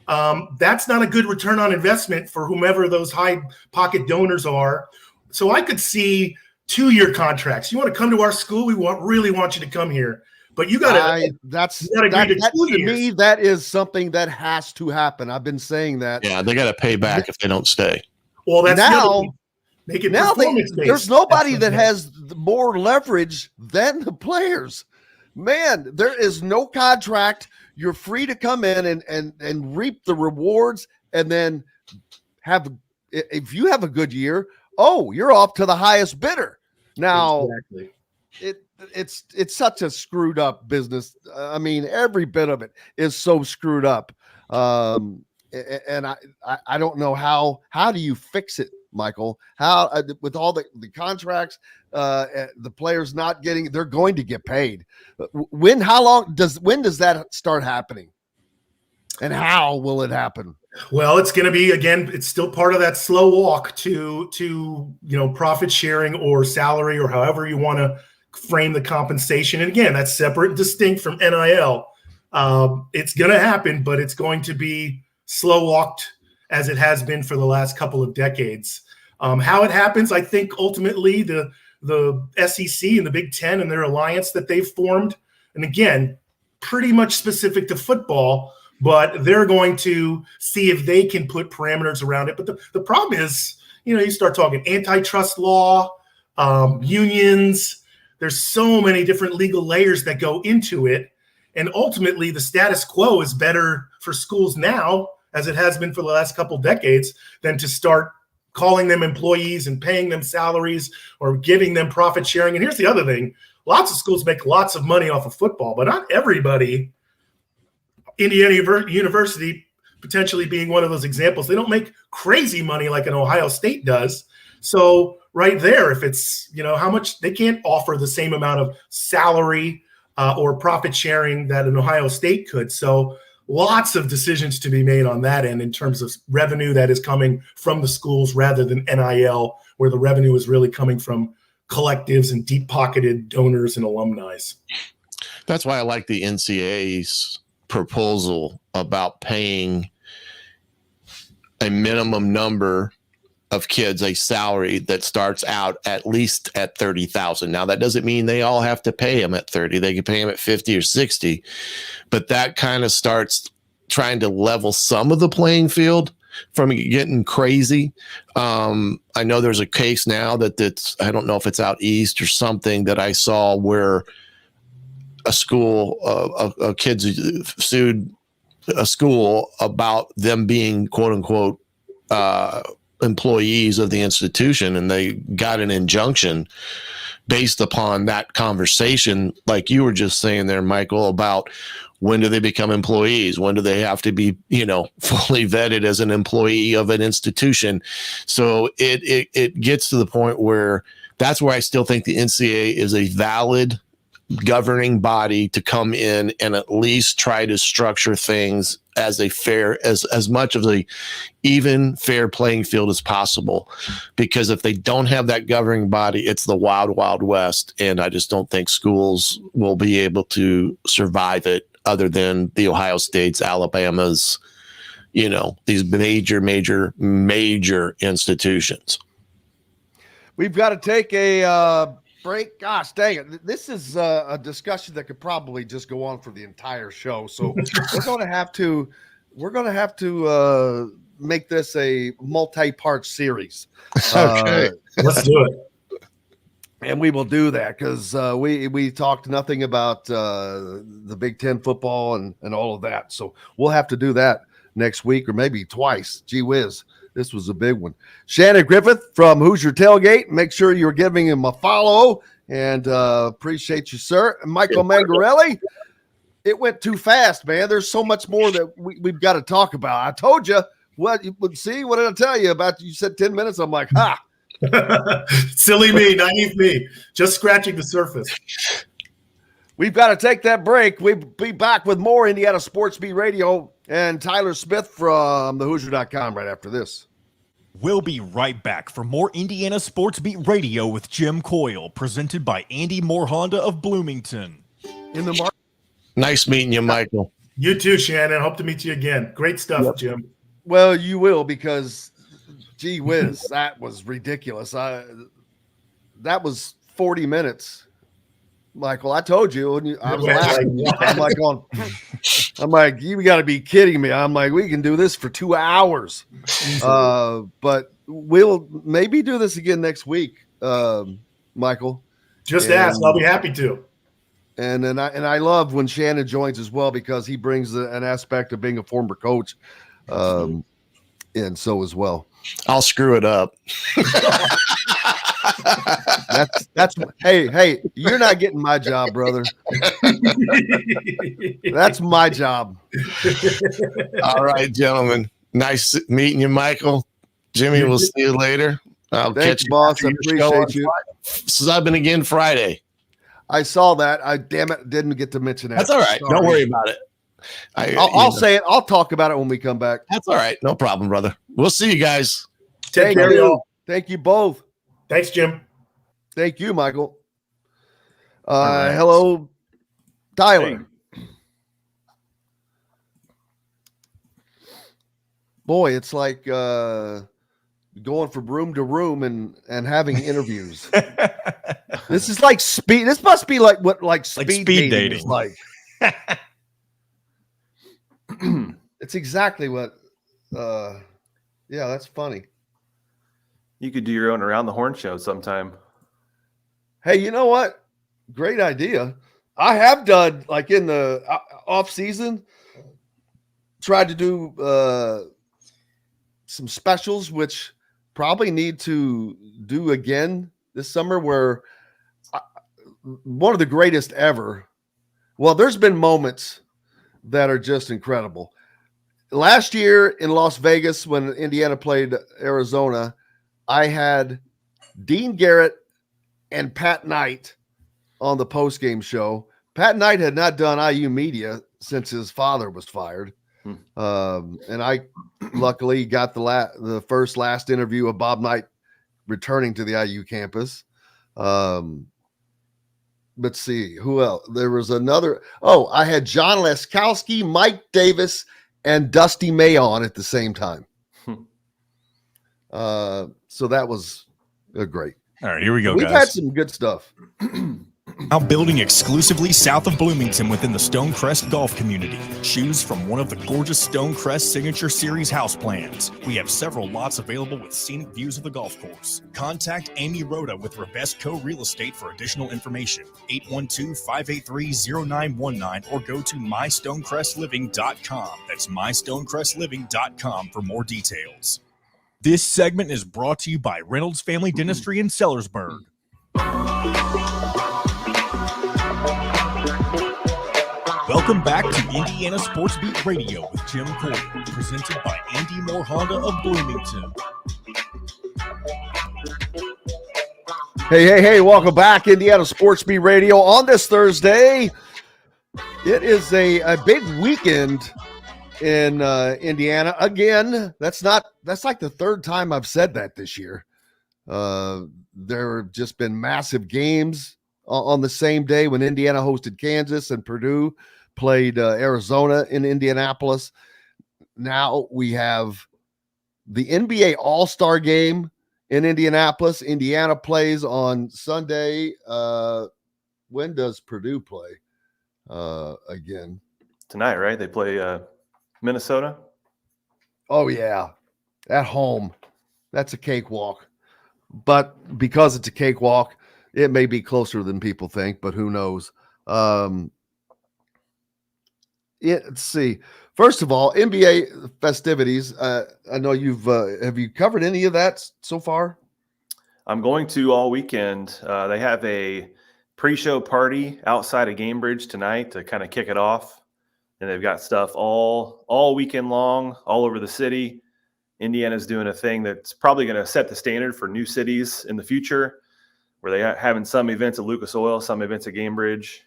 That's not a good return on investment for whomever those high pocket donors are. So I could see 2-year contracts. You want to come to our school? We really want you to come here. But you got to to me, that is something that has to happen. I've been saying that. Yeah, they got to pay back if they don't stay. Well, that's now. Make it There's nobody that has more leverage than the players. Man, there is no contract. You're free to come in and reap the rewards, and then if you have a good year, you're off to the highest bidder. Now, exactly. It's such a screwed up business. I mean, every bit of it is so screwed up. And I don't know how do you fix it, Michael? How with all the contracts, the players not getting, they're going to get paid. When does that start happening? And how will it happen? Well, it's going to be, again, it's still part of that slow walk to profit sharing or salary or however you want to frame the compensation. And again, that's separate and distinct from NIL. It's going to happen, but it's going to be slow walked as it has been for the last couple of decades. How it happens, I think ultimately the SEC and the Big Ten and their alliance that they've formed, and again, pretty much specific to football, but they're going to see if they can put parameters around it. But the problem is, you start talking antitrust law, unions. There's so many different legal layers that go into it. And ultimately, the status quo is better for schools now, as it has been for the last couple decades, than to start calling them employees and paying them salaries or giving them profit sharing. And here's the other thing. Lots of schools make lots of money off of football, but not everybody. Indiana University potentially being one of those examples. They don't make crazy money like an Ohio State does. So right there, if it's, how much, they can't offer the same amount of salary or profit sharing that an Ohio State could. So lots of decisions to be made on that end in terms of revenue that is coming from the schools rather than NIL, where the revenue is really coming from collectives and deep-pocketed donors and alumni. That's why I like the NCAA's proposal about paying a minimum number of kids a salary that starts out at least at 30,000. Now that doesn't mean they all have to pay them at 30. They can pay them at 50 or 60, but that kind of starts trying to level some of the playing field from getting crazy. I know there's a case now that's, I don't know if it's out east or something, that I saw where a school, a kids sued a school about them being quote unquote employees of the institution, and they got an injunction based upon that conversation, like you were just saying there, Michael, about when do they become employees? When do they have to be, fully vetted as an employee of an institution? So it gets to the point where that's where I still think the NCAA is a valid governing body to come in and at least try to structure things as a fair, as much of a even fair playing field as possible. Because if they don't have that governing body, it's the wild, wild west. And I just don't think schools will be able to survive it, other than the Ohio States, Alabamas, these major, major, major institutions. We've got to take a break. Gosh, dang it! This is a discussion that could probably just go on for the entire show. So we're going to have to make this a multi-part series. Okay. Let's do it. And we will do that because we talked nothing about the Big Ten football and all of that. So we'll have to do that next week or maybe twice. Gee whiz, this was a big one. Shannon Griffith from Hoosier Tailgate. Make sure you're giving him a follow and appreciate you, sir. And Michael Mangarelli. It went too fast, man. There's so much more that we've got to talk about. I told you what you would see. What did I tell you about? You said 10 minutes. I'm like, ha. Silly me, naive me, just scratching the surface. We've got to take that break. We'll be back with more Indiana Sports Beat Radio and Tyler Smith from thehoosier.com right after this. We'll be right back for more Indiana Sports Beat Radio with Jim Coyle, presented by Andy Moore Honda of Bloomington. In the market. Nice meeting you, Michael. You too, Shannon. Hope to meet you again. Great stuff, Jim. Well, you will, because gee whiz, that was ridiculous. That was 40 minutes. Michael, I told you, I was laughing. I'm like, you got to be kidding me. I'm like, we can do this for 2 hours. But we'll maybe do this again next week, Michael. Just ask. I'll be happy to. And I love when Shannon joins as well, because he brings an aspect of being a former coach, and so as well. I'll screw it up. That's hey, you're not getting my job, brother. That's my job. All right, gentlemen. Nice meeting you, Michael. Jimmy, we'll see you later. I'll Thanks, catch you, boss. I appreciate you. Subbing again Friday. I saw that. I didn't get to mention that. That's all right. Sorry. Don't worry about it. I'll say it. I'll talk about it when we come back. That's all right. No problem, brother. We'll see you guys. Take care, y'all. Thank you both. Thanks, Jim. Thank you, Michael. Hello, Tyler. Hey. Boy, it's like going from room to room and having interviews. This is like speed. This must be like what speed dating is like. It's exactly what. Yeah, that's funny. You could do your own Around the Horn show sometime. Hey, you know what? Great idea. I have done, like, in the off season, tried to do some specials, which probably need to do again this summer, where one of the greatest ever. Well, there's been moments that are just incredible. Last year in Las Vegas, when Indiana played Arizona, I had Dean Garrett and Pat Knight on the postgame show. Pat Knight had not done IU media since his father was fired. And I luckily got the last interview of Bob Knight returning to the IU campus. Let's see who else. There was another. Oh, I had John Leskowski, Mike Davis, and Dusty May on at the same time. So that was great. All right, here we go, We've guys. had some good stuff. Now building exclusively south of Bloomington within the Stonecrest golf community. Choose from one of the gorgeous Stonecrest Signature Series house plans. We have several lots available with scenic views of the golf course. Contact Amy Rhoda with Rebesco Real Estate for additional information. 812-583-0919 or go to mystonecrestliving.com. That's mystonecrestliving.com for more details. This segment is brought to you by Reynolds Family Dentistry in Sellersburg. Welcome back to Indiana Sports Beat Radio with Jim Coyle, presented by Andy Moore Honda of Bloomington. Hey, welcome back, Indiana Sports Beat Radio on this Thursday. It is a big weekend in Indiana. Again, that's like the third time I've said that this year. There have just been massive games on the same day when Indiana hosted Kansas and Purdue played Arizona in Indianapolis. Now we have the NBA All-Star game in Indianapolis. Indiana plays on Sunday. When does Purdue play again? Tonight, right? They play Minnesota. Oh, yeah. At home. That's a cakewalk. But because it's a cakewalk, it may be closer than people think, but who knows? Let's see. First of all, NBA festivities. I know have you covered any of that so far? I'm going to all weekend. They have a pre-show party outside of Gamebridge tonight to kind of kick it off. And they've got stuff all weekend long, all over the city. Indiana's doing a thing that's probably going to set the standard for new cities in the future, where they are having some events at Lucas Oil, some events at Gamebridge,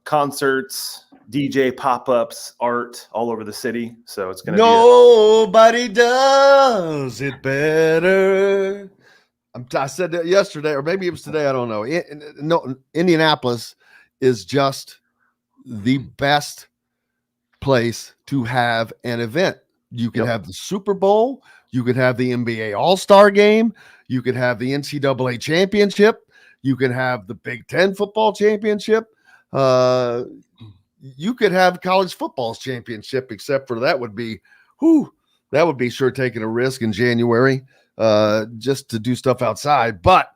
concerts, DJ pop-ups, art all over the city. So it's going to Nobody does it better. I said that yesterday, or maybe it was today. I don't know. No, Indianapolis is just the best place to have an event. You can have the Super Bowl. You could have the NBA All-Star Game. You could have the NCAA Championship. You can have the Big Ten Football Championship. You could have college football's championship, except for that would be sure taking a risk in January just to do stuff outside. But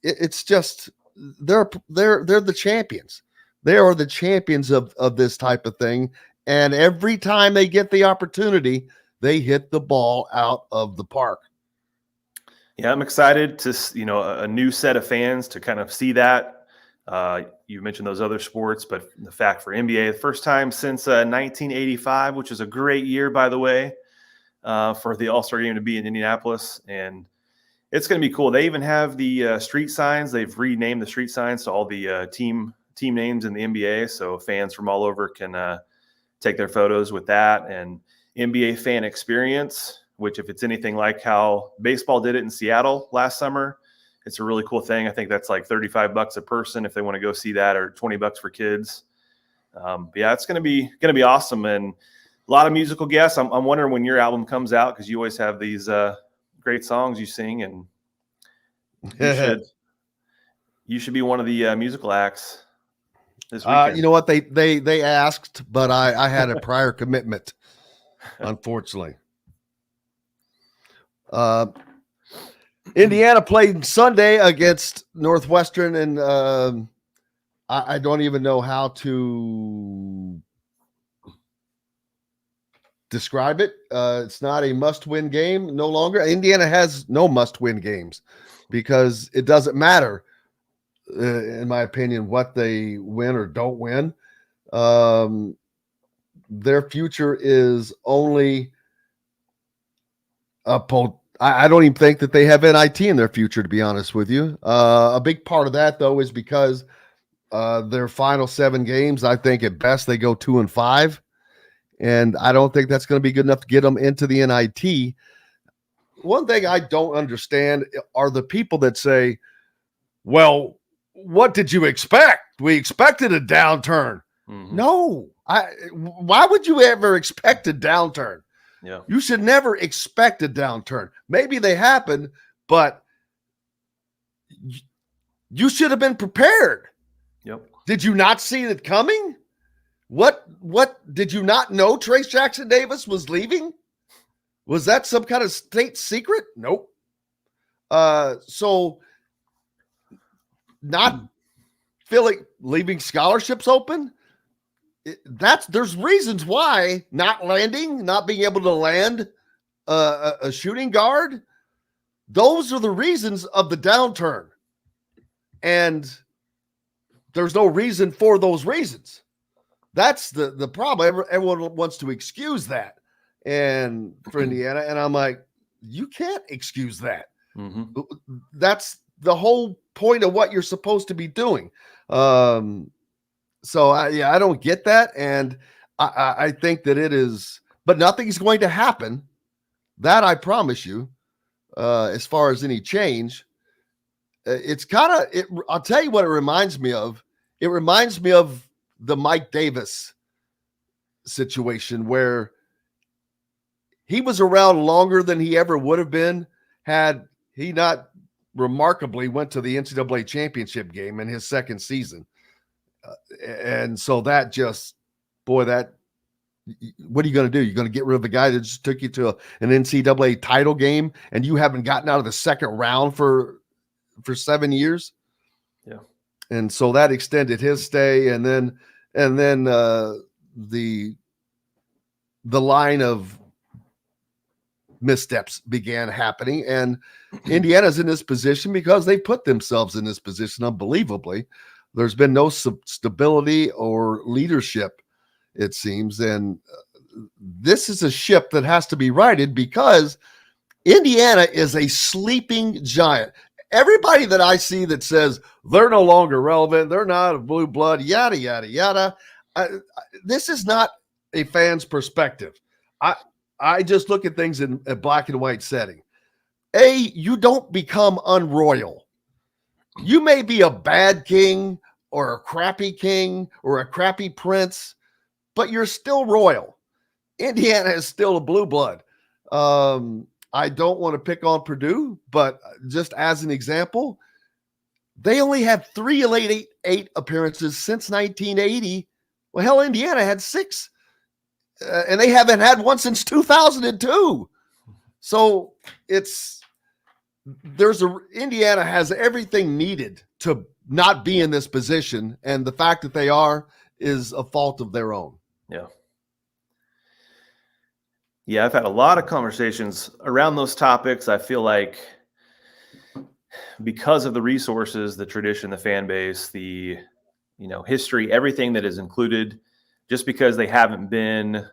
it's just they're the champions. They are the champions of this type of thing. And every time they get the opportunity, they hit the ball out of the park. Yeah, I'm excited to, a new set of fans to kind of see that. You mentioned those other sports, but the fact for NBA, the first time since 1985, which is a great year, by the way, for the All-Star Game to be in Indianapolis. And it's going to be cool. They even have the street signs. They've renamed the street signs to all the team names in the NBA. So fans from all over can take their photos with that. And NBA fan experience, which if it's anything like how baseball did it in Seattle last summer, it's a really cool thing. I think that's like $35 a person if they want to go see that, or $20 for kids. But yeah, it's going to be awesome, and a lot of musical guests. I'm wondering when your album comes out, because you always have these great songs you sing, and you should be one of the musical acts this weekend. You know what, they asked, but I had a prior commitment, unfortunately. Indiana played Sunday against Northwestern, and I don't even know how to describe it. It's not a must-win game no longer. Indiana has no must-win games because it doesn't matter, in my opinion, what they win or don't win. Their future is only I don't even think that they have NIT in their future, to be honest with you. A big part of that, though, is because their final 7 games, I think at best they go 2-5. And I don't think that's going to be good enough to get them into the NIT. One thing I don't understand are the people that say, well, what did you expect? We expected a downturn. Mm-hmm. No. Why would you ever expect a downturn? Yeah. You should never expect a downturn. Maybe they happen, but you should have been prepared. Yep. Did you not see it coming? What did you not know Trace Jackson Davis was leaving? Was that some kind of state secret? Nope. So not leaving scholarships open. There's reasons why not being able to land a shooting guard. Those are the reasons of the downturn. And there's no reason for those reasons. That's the problem. Everyone wants to excuse that. And for Indiana, and I'm like, you can't excuse that. Mm-hmm. That's the whole point of what you're supposed to be doing. So I don't get that. And I think that it is, but nothing's going to happen. That I promise you, as far as any change. It's kind of, I'll tell you what it reminds me of. It reminds me of the Mike Davis situation, where he was around longer than he ever would have been had he not remarkably went to the NCAA championship game in his second season. And so that just, boy, that, what are you going to do? You're going to get rid of the guy that just took you to an NCAA title game and you haven't gotten out of the second round for 7 years. Yeah. And so that extended his stay. And then the line of missteps began happening, and Indiana's in this position because they put themselves in this position unbelievably. There's been no stability or leadership, it seems, and this is a ship that has to be righted because Indiana is a sleeping giant. Everybody that I see that says they're no longer relevant, they're not a blue blood, yada, yada, yada. This is not a fan's perspective. I just look at things in a black and white setting. You don't become unroyal. You may be a bad king or a crappy king or a crappy prince, but you're still royal. Indiana is still a blue blood. I don't want to pick on Purdue, but just as an example, they only had 3 Elite Eight appearances since 1980. Well, hell, Indiana had 6. And they haven't had one since 2002. So Indiana has everything needed to not be in this position. And the fact that they are is a fault of their own. Yeah. Yeah. I've had a lot of conversations around those topics. I feel like because of the resources, the tradition, the fan base, the, history, everything that is included, just because they haven't been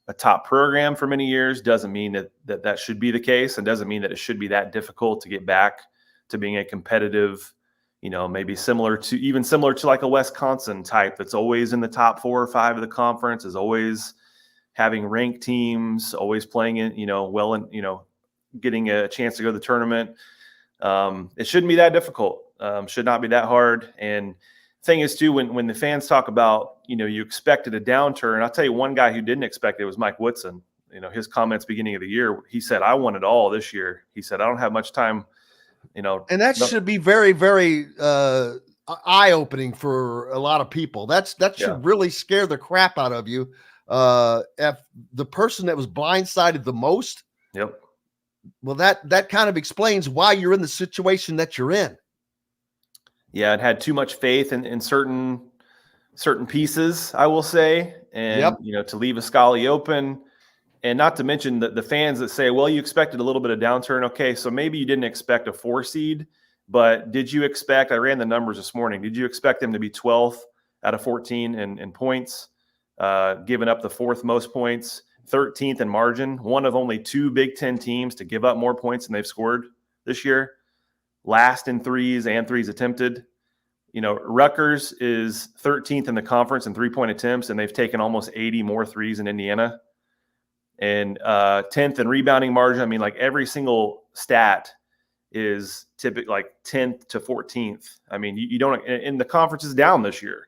a top program for many years doesn't mean that should be the case, and doesn't mean that it should be that difficult to get back to being a competitive, maybe similar to like a Wisconsin type that's always in the top 4 or 5 of the conference, is always having ranked teams, always playing in, well, and, getting a chance to go to the tournament. It shouldn't be that difficult. Should not be that hard. And thing is too, when the fans talk about, you expected a downturn, I'll tell you one guy who didn't expect it was Mike Woodson. His comments beginning of the year, he said, I want it all this year. He said, I don't have much time, and that should be very, very eye-opening for a lot of people. That should really scare the crap out of you. If the person that was blindsided the most, yep. Well, that kind of explains why you're in the situation that you're in. Yeah, it had too much faith in certain pieces, I will say, and to leave Ascali open, and not to mention the fans that say, well, you expected a little bit of downturn. Okay, so maybe you didn't expect a 4 seed, but did you expect? I ran the numbers this morning. Did you expect them to be 12th out of 14 in points, giving up the 4th most points, 13th in margin, one of only 2 Big Ten teams to give up more points than they've scored this year? Last in threes and threes attempted. Rutgers is 13th in the conference in 3-point attempts, and they've taken almost 80 more threes than Indiana. And 10th in rebounding margin. I mean, like every single stat is typically like 10th to 14th. I mean, you don't, and the conference is down this year.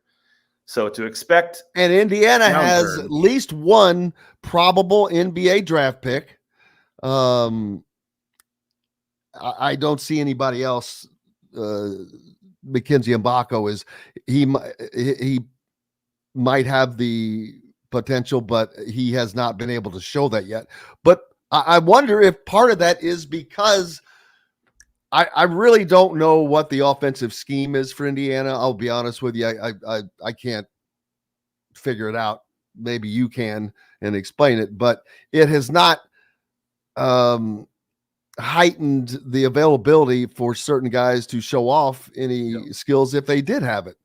So to expect. And Indiana has at least one probable NBA draft pick. I don't see anybody else. Mackenzie Mbako he might have the potential, but he has not been able to show that yet. But I wonder if part of that is because I really don't know what the offensive scheme is for Indiana. I'll be honest with you. I can't figure it out. Maybe you can and explain it, but it has not heightened the availability for certain guys to show off any skills if they did have it.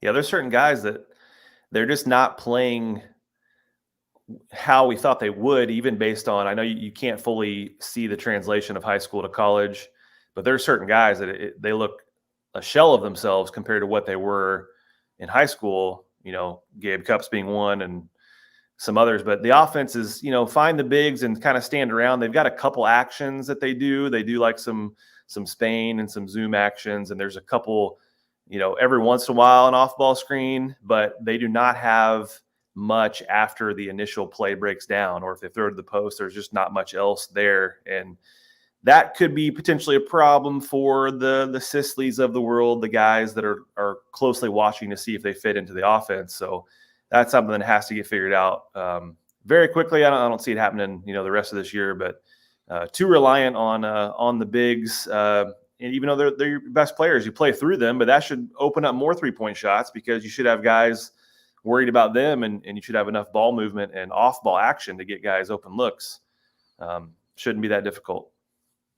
Yeah, there's certain guys that they're just not playing how we thought they would, even based on, I know you can't fully see the translation of high school to college, but there are certain guys that they look a shell of themselves compared to what they were in high school, Gabe Cupps being one and some others. But the offense is, find the bigs and kind of stand around. They've got a couple actions that they do. They do like some Spain and some zoom actions, and there's a couple, every once in a while an off-ball screen, but they do not have much after the initial play breaks down, or if they throw to the post, there's just not much else there. And that could be potentially a problem for the Sisleys of the world, the guys that are closely watching to see if they fit into the offense. So that's something that has to get figured out very quickly. I don't see it happening, the rest of this year, but too reliant on the bigs. And even though they're your best players, you play through them, but that should open up more 3-point shots because you should have guys worried about them, and you should have enough ball movement and off-ball action to get guys open looks. Shouldn't be that difficult.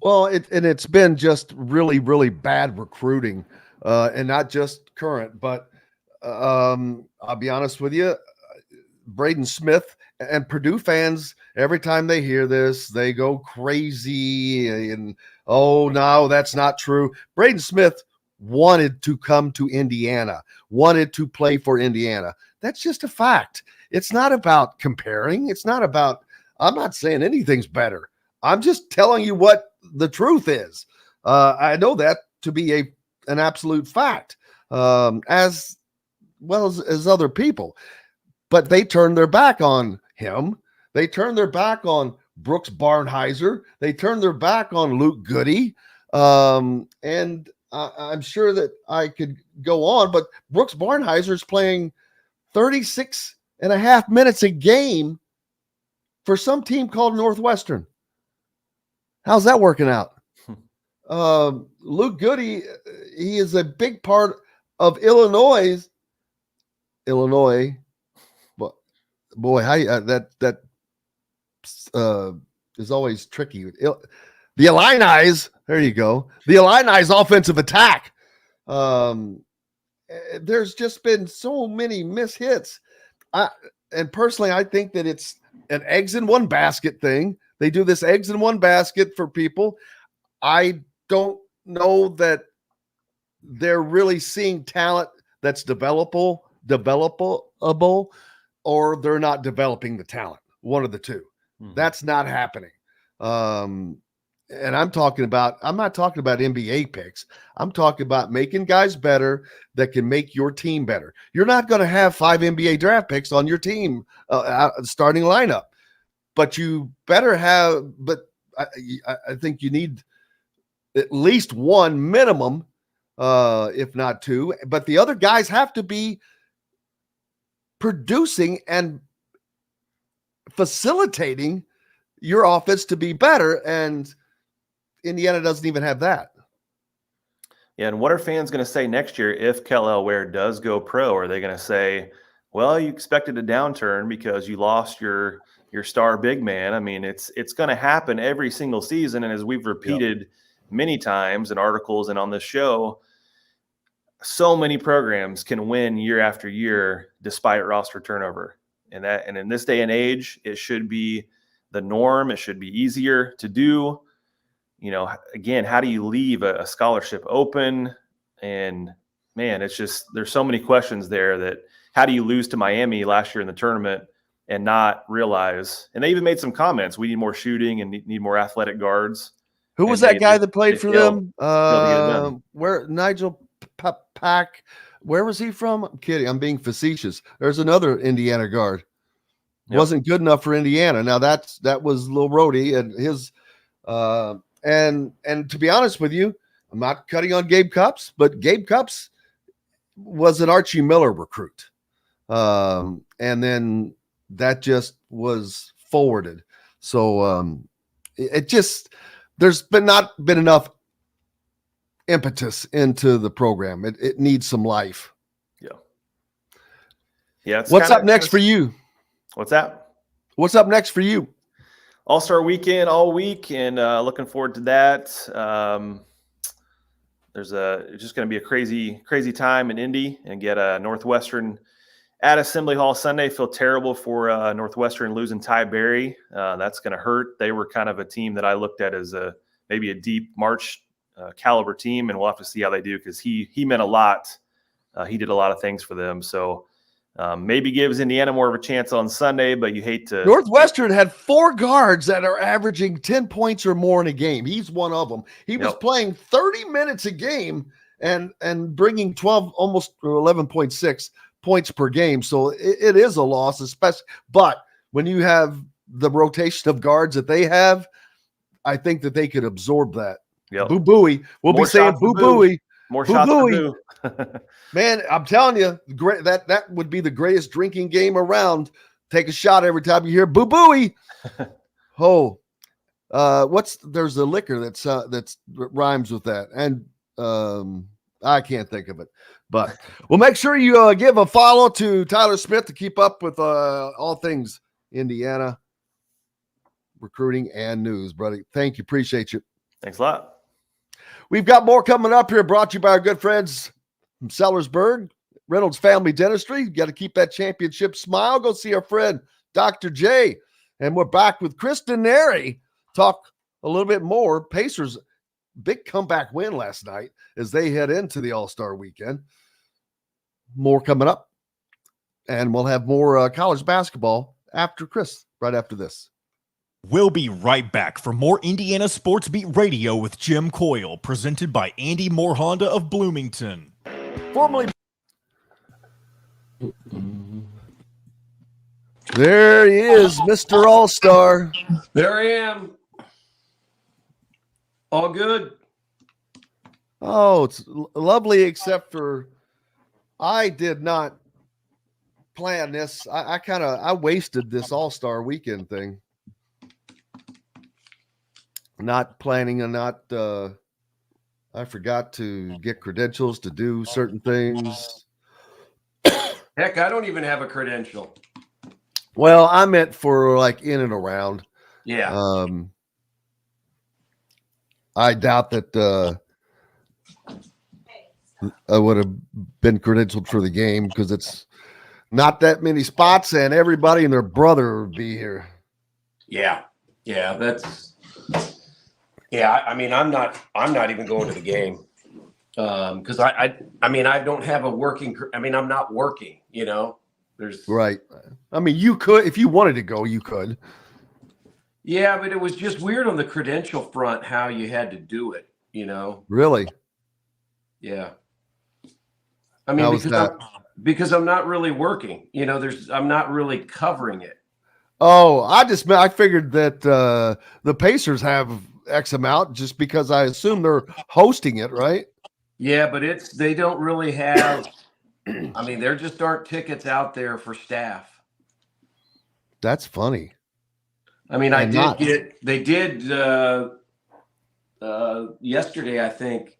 Well, it's been just really, really bad recruiting, and not just current, but I'll be honest with you, Braden Smith and Purdue fans, every time they hear this, they go crazy and, oh, no, that's not true. Braden Smith wanted to come to Indiana, wanted to play for Indiana. That's just a fact. It's not about comparing. It's not about, I'm not saying anything's better. I'm just telling you what the truth is. I know that to be an absolute fact, as well as other people. But they turned their back on him. They turned their back on Brooks Barnheiser. They turned their back on Luke Goody. And I'm sure that I could go on, but Brooks Barnheiser is playing 36 and a half minutes a game for some team called Northwestern. How's that working out? Luke Goody, he is a big part of Illinois. But boy, how that is always tricky. The Illini's, there you go. The Illini's offensive attack. There's just been so many mishits. And personally, I think that it's an eggs in one basket thing. They do this eggs in one basket for people. I don't know that they're really seeing talent that's developable, or they're not developing the talent. One of the two. Mm-hmm. That's not happening. And I'm not talking about NBA picks. I'm talking about making guys better that can make your team better. You're not going to have 5 NBA draft picks on your team starting lineup, but you better have. But I think you need at least one minimum, if not 2. But the other guys have to be producing and facilitating your offense to be better, and Indiana doesn't even have that. Yeah, and what are fans going to say next year if Kel Ware does go pro? Are they going to say, well, you expected a downturn because you lost your star big man? I mean, it's going to happen every single season, and as we've repeated many times in articles and on this show, so many programs can win year after year despite roster turnover. And in this day and age, it should be the norm. It should be easier to do. Again, how do you leave a scholarship open? And man, it's just, there's so many questions there. That how do you lose to Miami last year in the tournament and not realize? And they even made some comments. We need more shooting and need more athletic guards. Who was that guy that played for them? Where Nigel Pack? Where was he from? I'm kidding. I'm being facetious. There's another Indiana guard. Wasn't good enough for Indiana. Now that was Lil Rhodey and his. And to be honest with you, I'm not cutting on Gabe Cupps, but Gabe Cupps was an Archie Miller recruit. And then that just was forwarded. So there's not been enough impetus into the program. It needs some life. Yeah. What's up next for you? What's that? What's up next for you? All-Star Weekend all week, and looking forward to that. It's just going to be a crazy time in Indy, and get Northwestern at Assembly Hall Sunday. Feel terrible for Northwestern losing Ty Berry. That's going to hurt. They were kind of a team that I looked at as maybe a deep March caliber team, and we'll have to see how they do, because he meant a lot. He did a lot of things for them. So maybe gives Indiana more of a chance on Sunday, but you hate to. Northwestern had 4 guards that are averaging 10 points or more in a game. He's one of them. He was playing 30 minutes a game and bringing 12, almost 11.6 points per game. So it is a loss, especially. But when you have the rotation of guards that they have, I think that they could absorb that. Yep. Boo Booey. We'll be saying Boo Booey. More Boo shots for Booey. Boo. Man, I'm telling you, great. That would be the greatest drinking game around. Take a shot every time you hear Boo Booey. Oh, there's a liquor that rhymes with that, and I can't think of it. But well, make sure you give a follow to Tyler Smith to keep up with all things Indiana recruiting and news, buddy. Thank you, appreciate you. Thanks a lot. We've got more coming up here, brought to you by our good friends from Sellersburg, Reynolds Family Dentistry. You got to keep that championship smile. Go see our friend Dr. J. And we're back with Chris Denari. Talk a little bit more. Pacers, big comeback win last night as they head into the All-Star weekend. More coming up. And we'll have more college basketball after Chris, right after this. We'll be right back for more Indiana Sports Beat Radio with Jim Coyle, presented by Andy Moore Honda of Bloomington. Formerly. There he is, Mr. All-Star. There I am. All good. Oh, it's lovely, except for I did not plan this. I wasted this All-Star weekend thing. Not planning and I forgot to get credentials to do certain things. Heck, I don't even have a credential. Well, I meant for like in and around. Yeah. I doubt that I would have been credentialed for the game because it's not that many spots and everybody and their brother would be here. Yeah. I mean, I'm not even going to the game because I mean, I don't have a working. I mean, I'm not working. There's right. I mean, you could if you wanted to go, you could. Yeah, but it was just weird on the credential front how you had to do it. Really. Yeah. I mean, because I'm not really working. I'm not really covering it. Oh, I figured that the Pacers have X amount just because I assume they're hosting it, right? Yeah, but they don't really have. I mean, there just aren't tickets out there for staff. That's funny. I mean, they did yesterday. I think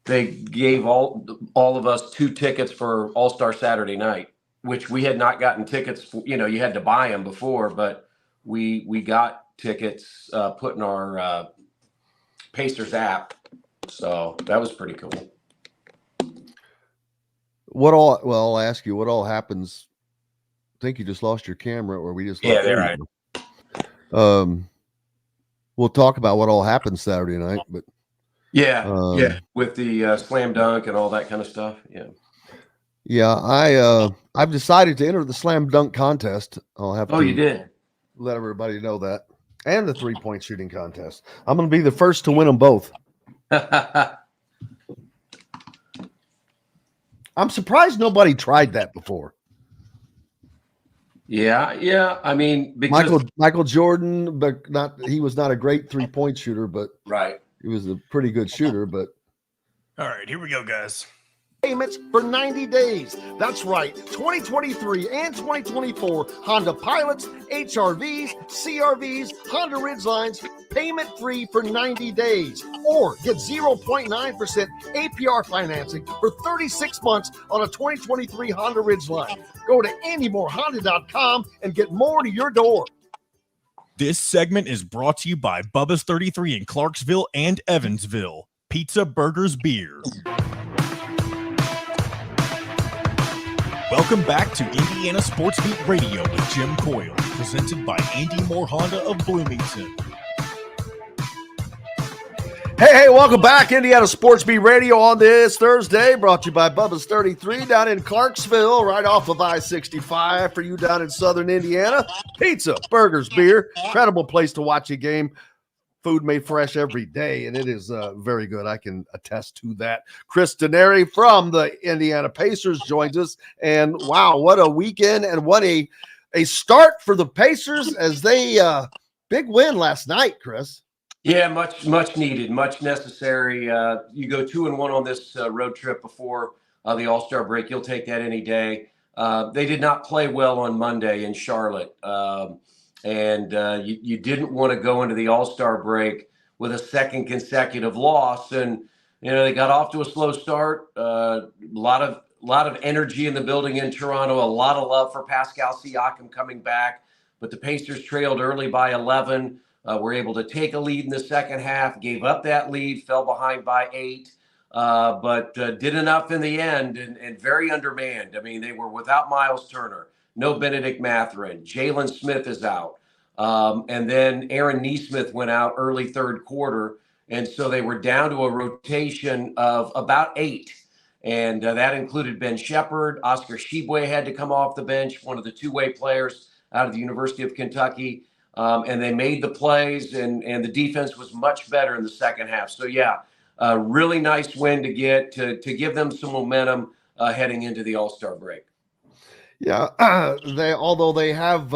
they gave all of us 2 tickets for All-Star Saturday night, which we had not gotten tickets for. You had to buy them before, but we got tickets put in our Pacers app. So that was pretty cool. I'll ask you what all happens. I think you just lost your camera or we just lost they're right. We'll talk about what all happens Saturday night, but with the slam dunk and all that kind of stuff. I've decided to enter the slam dunk contest. I'll have you did let everybody know that, and the 3-point shooting contest. I'm going to be the first to win them both. I'm surprised nobody tried that before. Yeah. I mean, because Michael Jordan, but he was not a great 3-point shooter, but right, he was a pretty good shooter. But all right, here we go, guys. Payments for 90 days. That's right. 2023 and 2024 Honda Pilots, HRVs, CRVs, Honda Ridgelines, payment free for 90 days. Or get 0.9% APR financing for 36 months on a 2023 Honda Ridgeline. Go to AndyMooreHonda.com and get more to your door. This segment is brought to you by Bubba's 33 in Clarksville and Evansville. Pizza, burgers, beer. Welcome back to Indiana Sports Beat Radio with Jim Coyle, presented by Andy Moore Honda of Bloomington. Hey, welcome back. Indiana Sports Beat Radio on this Thursday, brought to you by Bubba's 33 down in Clarksville, right off of I-65 for you down in southern Indiana. Pizza, burgers, beer, incredible place to watch a game. food made fresh every day, and it is very good. I can attest to that. Chris Denari from the Indiana Pacers joins us, and wow, what a weekend and what a start for the Pacers as they big win last night, Chris. Yeah, much needed, much necessary. You go 2-1 on this road trip before the All-Star break. You'll take that any day. They did not play well on Monday in Charlotte, and you didn't want to go into the All-Star break with a second consecutive loss. And they got off to a slow start. A lot of energy in the building in Toronto. A lot of love for Pascal Siakam coming back, but the Pacers trailed early by 11. Were able to take a lead in the second half, gave up that lead, fell behind by 8, but did enough in the end and very undermanned. I mean, they were without Miles Turner, no Benedict Mathurin, Jalen Smith is out. And then Aaron Nesmith went out early third quarter. And so they were down to a rotation of about 8. And that included Ben Shepherd. Oscar Tshiebwe had to come off the bench, one of the two-way players out of the University of Kentucky. And they made the plays, and the defense was much better in the second half. So, yeah, a really nice win to get to give them some momentum heading into the All-Star break. Yeah, although they have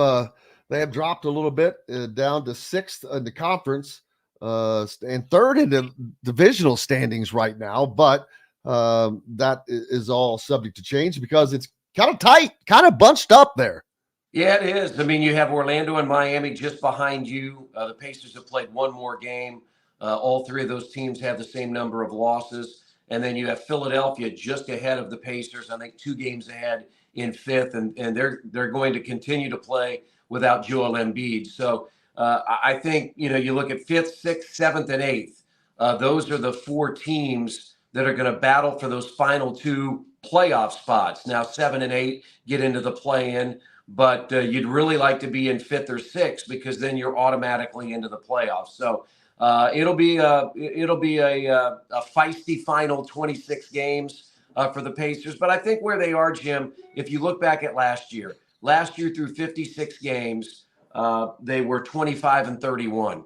dropped a little bit down to 6th in the conference and 3rd in the divisional standings right now, but that is all subject to change because it's kind of tight, kind of bunched up there. Yeah, it is. I mean, you have Orlando and Miami just behind you. The Pacers have played one more game. All three of those teams have the same number of losses. And then you have Philadelphia just ahead of the Pacers, I think 2 games ahead in 5th. And they're going to continue to play without Joel Embiid. So I think, you look at 5th, 6th, 7th, and 8th. Those are the 4 teams that are going to battle for those final 2 playoff spots. Now, 7 and 8 get into the play-in. But you'd really like to be in 5th or 6th because then you're automatically into the playoffs. So it'll be a feisty final 26 games for the Pacers. But I think where they are, Jim, if you look back at last year through 56 games, they were 25-31.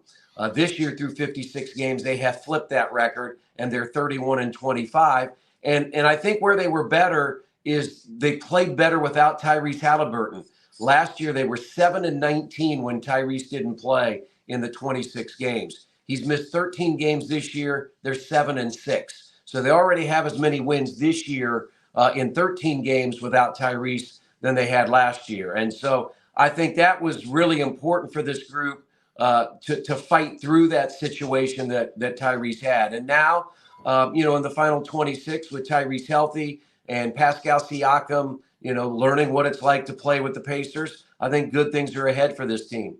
This year through 56 games, they have flipped that record and they're 31-25. And I think where they were better is they played better without Tyrese Halliburton. Last year, they were 7-19 when Tyrese didn't play in the 26 games. He's missed 13 games this year. They're 7-6. So they already have as many wins this year in 13 games without Tyrese than they had last year. And so I think that was really important for this group to fight through that situation that Tyrese had. And now, in the final 26 with Tyrese healthy and Pascal Siakam, learning what it's like to play with the Pacers, I think good things are ahead for this team.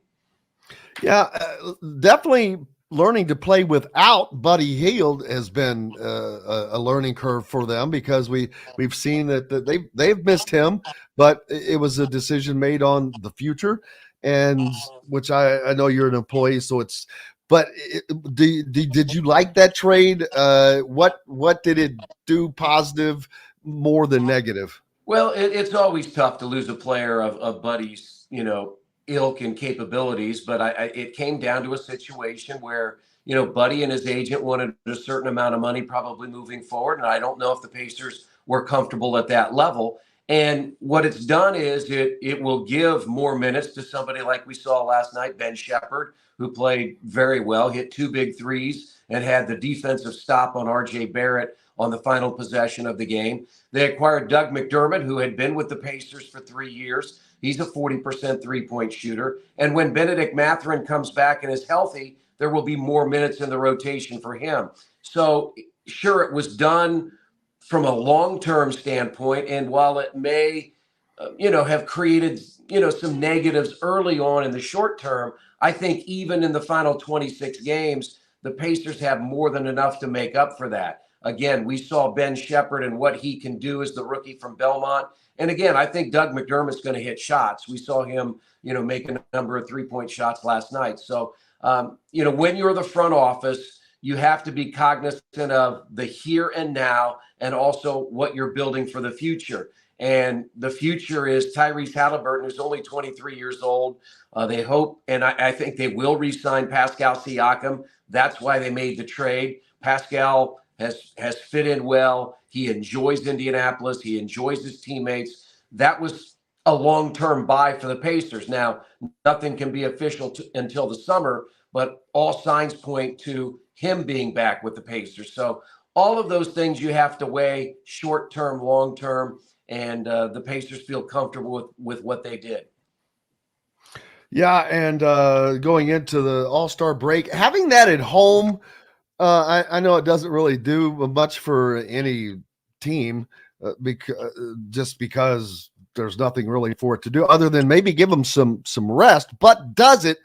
Yeah, definitely learning to play without Buddy Hield has been a learning curve for them because we've seen that they've missed him, but it was a decision made on the future, and which I know you're an employee, so it's. But did you like that trade? What did it do positive more than negative? Well, it's always tough to lose a player of Buddy's, ilk and capabilities. But it came down to a situation where, Buddy and his agent wanted a certain amount of money probably moving forward. And I don't know if the Pacers were comfortable at that level. And what it's done is it will give more minutes to somebody like we saw last night, Ben Shepherd, who played very well, hit 2 big threes and had the defensive stop on RJ Barrett on the final possession of the game. They acquired Doug McDermott, who had been with the Pacers for 3 years. He's a 40% three-point shooter. And when Benedict Mathurin comes back and is healthy, there will be more minutes in the rotation for him. So, sure, it was done from a long-term standpoint. And while it may, have created, some negatives early on in the short term, I think even in the final 26 games, the Pacers have more than enough to make up for that. Again, we saw Ben Shepherd and what he can do as the rookie from Belmont. And again, I think Doug McDermott's going to hit shots. We saw him, make a number of 3-point shots last night. So, when you're the front office, you have to be cognizant of the here and now and also what you're building for the future. And the future is Tyrese Halliburton, who's only 23 years old. They hope, and I think they will re-sign Pascal Siakam. That's why they made the trade. Pascal has fit in well. He enjoys Indianapolis. He enjoys his teammates. That was a long-term buy for the Pacers. Now, nothing can be official until the summer, but all signs point to him being back with the Pacers. So all of those things you have to weigh, short-term, long-term, and the Pacers feel comfortable with what they did. Yeah, and going into the All-Star break, having that at home, I know it doesn't really do much for any team because there's nothing really for it to do other than maybe give them some rest. But does it?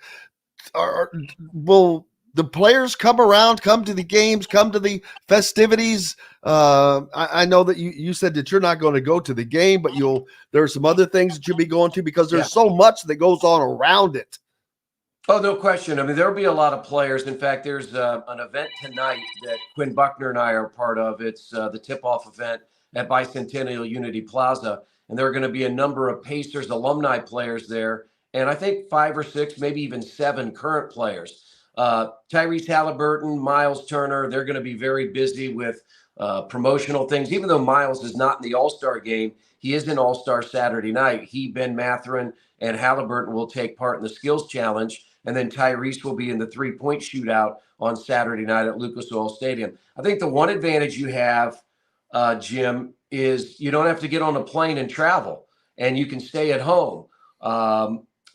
Will the players come to the games, come to the festivities? I know that you said that you're not going to go to the game, but there are some other things that you'll be going to because there's so much that goes on around it. Oh, no question. I mean, there'll be a lot of players. In fact, there's an event tonight that Quinn Buckner and I are part of. It's the tip-off event at Bicentennial Unity Plaza, and there are going to be a number of Pacers alumni players there, and I think 5 or 6, maybe even 7 current players. Tyrese Halliburton, Miles Turner, they're going to be very busy with promotional things. Even though Miles is not in the All-Star game, he is in All-Star Saturday night. He, Ben Mathurin, and Halliburton will take part in the Skills Challenge, and then Tyrese will be in the three-point shootout on Saturday night at Lucas Oil Stadium. I think the one advantage you have, Jim, is you don't have to get on a plane and travel, and you can stay at home.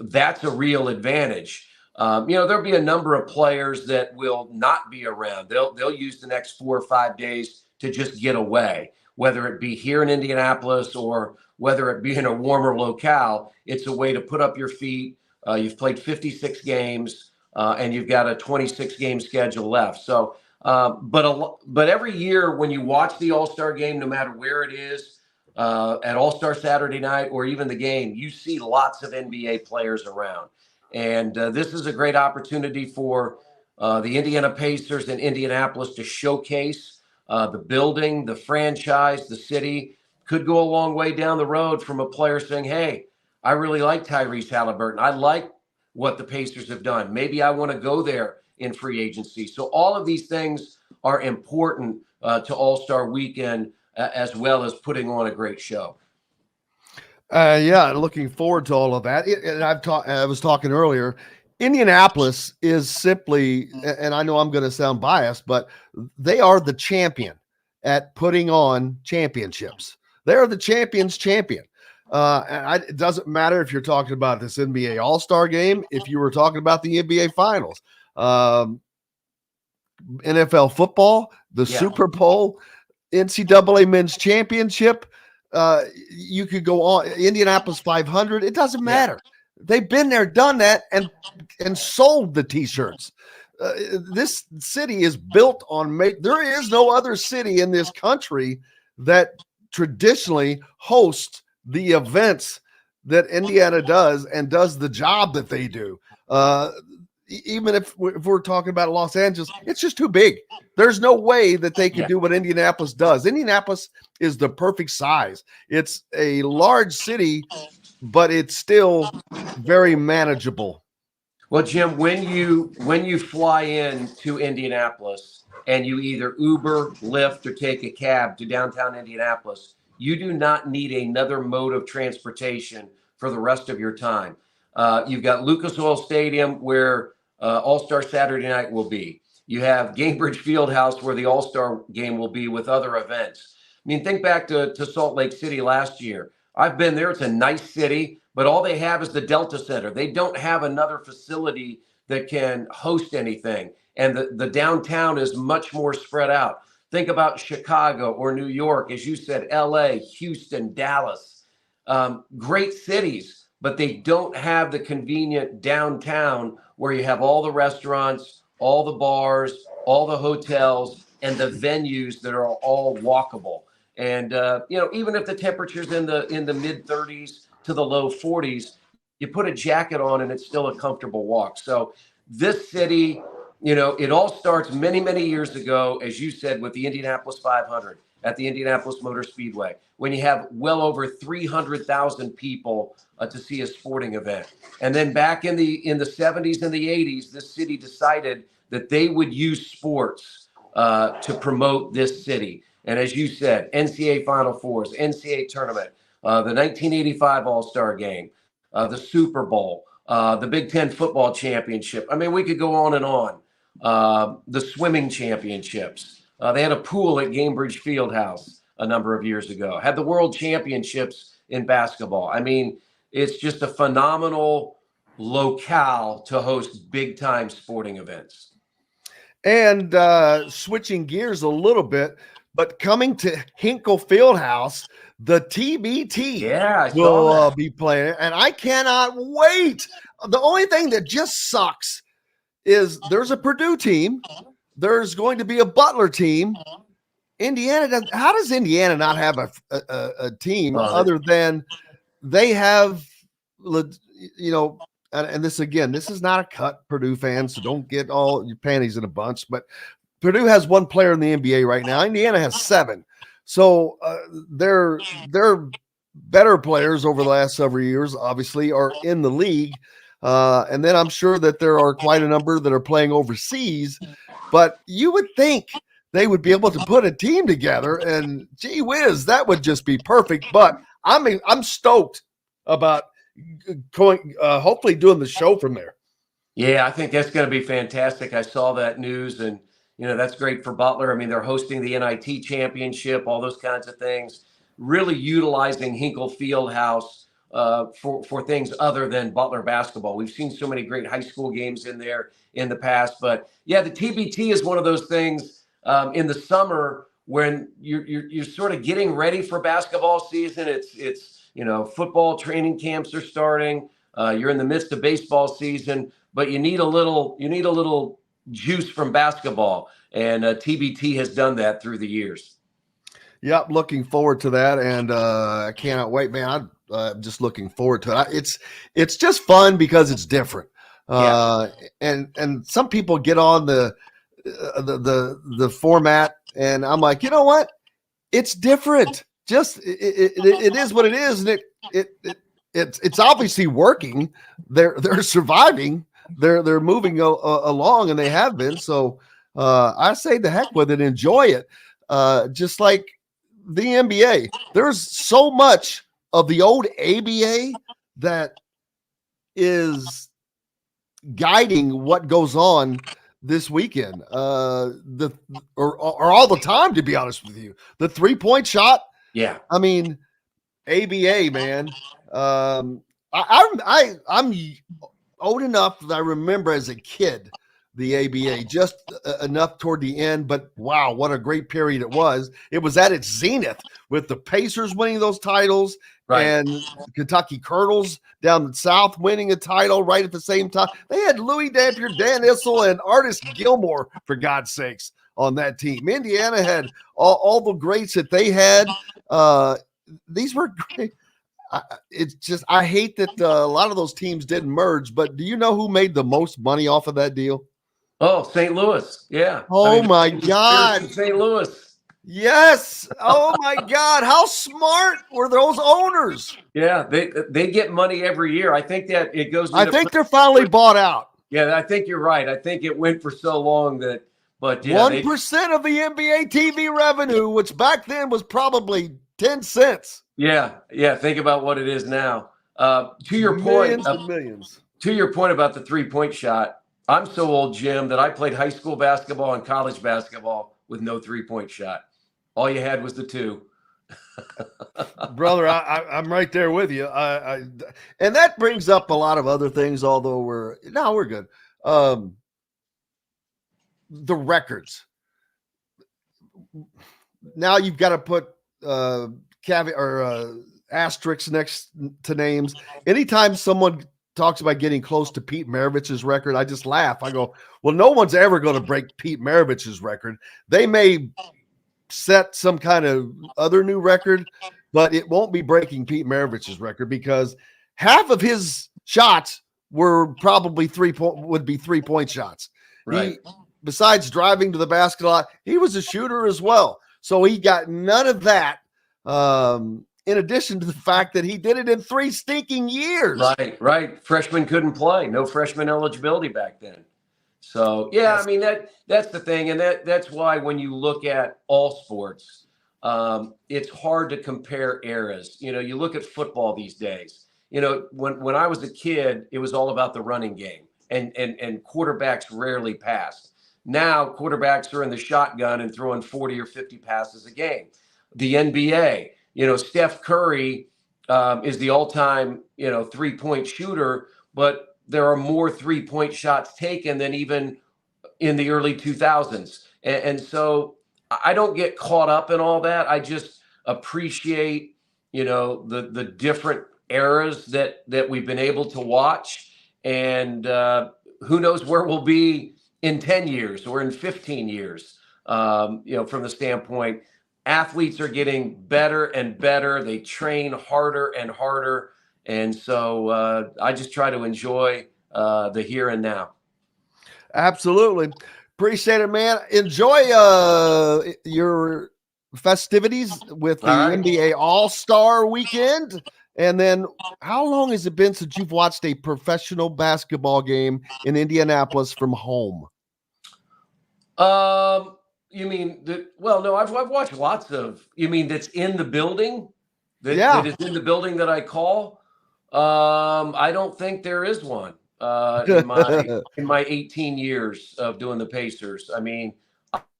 That's a real advantage. There'll be a number of players that will not be around. They'll use the next 4 or 5 days to just get away, whether it be here in Indianapolis or whether it be in a warmer locale. It's a way to put up your feet. You've played 56 games, and you've got a 26-game schedule left. So, but every year when you watch the All-Star game, no matter where it is, at All-Star Saturday night or even the game, you see lots of NBA players around. And this is a great opportunity for the Indiana Pacers in Indianapolis to showcase the building, the franchise, the city. Could go a long way down the road from a player saying, hey, I really like Tyrese Halliburton. I like what the Pacers have done. Maybe I want to go there in free agency. So all of these things are important to All-Star Weekend as well as putting on a great show. Looking forward to all of that. I was talking earlier, Indianapolis is simply, and I know I'm going to sound biased, but they are the champion at putting on championships. They're the champion's champion. It doesn't matter if you're talking about this NBA All-Star game, if you were talking about the NBA Finals, NFL football, the Super Bowl, NCAA Men's Championship. You could go on Indianapolis 500. It doesn't matter. They've been there, done that, and sold the T-shirts. This city is built on there is no other city in this country that traditionally hosts the events that Indiana does and does the job that they do. Even if we're talking about Los Angeles, it's just too big. There's no way that they can do what Indianapolis does. Indianapolis is the perfect size. It's a large city, but it's still very manageable. Well, Jim, when you fly in to Indianapolis and you either Uber, Lyft, or take a cab to downtown Indianapolis, you do not need another mode of transportation for the rest of your time. You've got Lucas Oil Stadium where All-Star Saturday night will be. You have Gainbridge Fieldhouse where the All-Star game will be with other events. I mean, think back to Salt Lake City last year. I've been there. It's a nice city, but all they have is the Delta Center. They don't have another facility that can host anything. And the downtown is much more spread out. Think about Chicago or New York, as you said, LA, Houston, Dallas. Great cities, but they don't have the convenient downtown where you have all the restaurants, all the bars, all the hotels, and the venues that are all walkable. And even if the temperature's in the mid 30s to the low 40s, you put a jacket on and it's still a comfortable walk. So this city it all starts many, many years ago, as you said, with the Indianapolis 500 at the Indianapolis Motor Speedway, when you have well over 300,000 people to see a sporting event. And then back in the 70s and the 80s, this city decided that they would use sports to promote this city. And as you said, NCAA Final Fours, NCAA Tournament, the 1985 All-Star Game, the Super Bowl, the Big Ten Football Championship. I mean, we could go on and on. The swimming championships. They had a pool at Gainbridge Fieldhouse a number of years ago. Had the World Championships in basketball. I mean, it's just a phenomenal locale to host big-time sporting events. And switching gears a little bit, but coming to Hinkle Fieldhouse, the TBT will be playing, and I cannot wait. The only thing that just sucks is there's a Purdue team, there's going to be a Butler team. Indiana how does Indiana not have a team other than they have, and this again, this is not a cut, Purdue fans, so don't get all your panties in a bunch, but Purdue has one player in the NBA right now. Indiana has 7. So they're better players over the last several years, obviously, are in the league. And then I'm sure that there are quite a number that are playing overseas. But you would think they would be able to put a team together, and gee whiz, that would just be perfect. But I'm stoked about hopefully doing the show from there. Yeah, I think that's going to be fantastic. I saw that news, and that's great for Butler. I mean, they're hosting the NIT championship, all those kinds of things, really utilizing Hinkle Fieldhouse for things other than Butler basketball. We've seen so many great high school games in there in the past, but yeah, the TBT is one of those things in the summer when you're sort of getting ready for basketball season. It's football training camps are starting. You're in the midst of baseball season, but you need a little juice from basketball, and TBT has done that through the years. Yep, looking forward to that, and I cannot wait, man. I'm just looking forward to it. It's just fun because it's different, and some people get on the format, and I'm like, you know what? It's different. Just it is what it is, and it's obviously working. They're surviving. They're moving along, and they have been. So I say the heck with it. Enjoy it. Just like the NBA. There's so much of the old ABA that is guiding what goes on this weekend. Or all the time, to be honest with you. The 3-point shot. Yeah. I mean, ABA, man. I'm old enough that I remember as a kid the ABA, just enough toward the end, but wow, what a great period it was. It was at its zenith with the Pacers winning those titles, right, and Kentucky Colonels down the south winning a title right at the same time. They had Louis Dampier, Dan Issel, and Artis Gilmore, for God's sakes, on that team. Indiana had all the greats that they had. These were great. It's just, I hate that a lot of those teams didn't merge, but do you know who made the most money off of that deal? Oh, St. Louis. Yeah. Oh, my God. St. Louis. Yes. Oh, my God. How smart were those owners? Yeah. They get money every year. I think that it goes. I think they're finally bought out. Yeah, I think you're right. I think it went for so long that, but yeah, 1% of the NBA TV revenue, which back then was probably 10 cents. Yeah. Yeah. Think about what it is now. To your point, millions. To your point about the 3-point shot, I'm so old, Jim, that I played high school basketball and college basketball with no 3-point shot. All you had was the 2. Brother, I'm right there with you. And that brings up a lot of other things, although we're good. The records. Now you've got to put caveat or asterisks next to names. Anytime someone talks about getting close to Pete Maravich's record, I just laugh. I go, well, no one's ever going to break Pete Maravich's record. They may set some kind of other new record, but it won't be breaking Pete Maravich's record because half of his shots were probably 3-point shots. Right. Besides driving to the basket a lot, he was a shooter as well. So he got none of that. In addition to the fact that he did it in 3 stinking years. Right. Freshmen couldn't play. No freshman eligibility back then. So yeah, I mean that's the thing, and that's why when you look at all sports, it's hard to compare eras. You know, you look at football these days. You know, when I was a kid, it was all about the running game, and quarterbacks rarely passed. Now quarterbacks are in the shotgun and throwing 40 or 50 passes a game. The NBA, you know, Steph Curry is the all-time, 3-point shooter, but there are more 3-point shots taken than even in the early 2000s. And so I don't get caught up in all that. I just appreciate, the different eras that we've been able to watch. And who knows where we'll be in 10 years or in 15 years, from the standpoint, athletes are getting better and better. They train harder and harder. And so I just try to enjoy the here and now. Absolutely. Appreciate it, man. Enjoy your festivities with the NBA All-Star Weekend. And then how long has it been since you've watched a professional basketball game in Indianapolis from home? You mean no, I've watched lots of, you mean that's in the building? That is in the building that I call? I don't think there is one in my 18 years of doing the Pacers. I mean,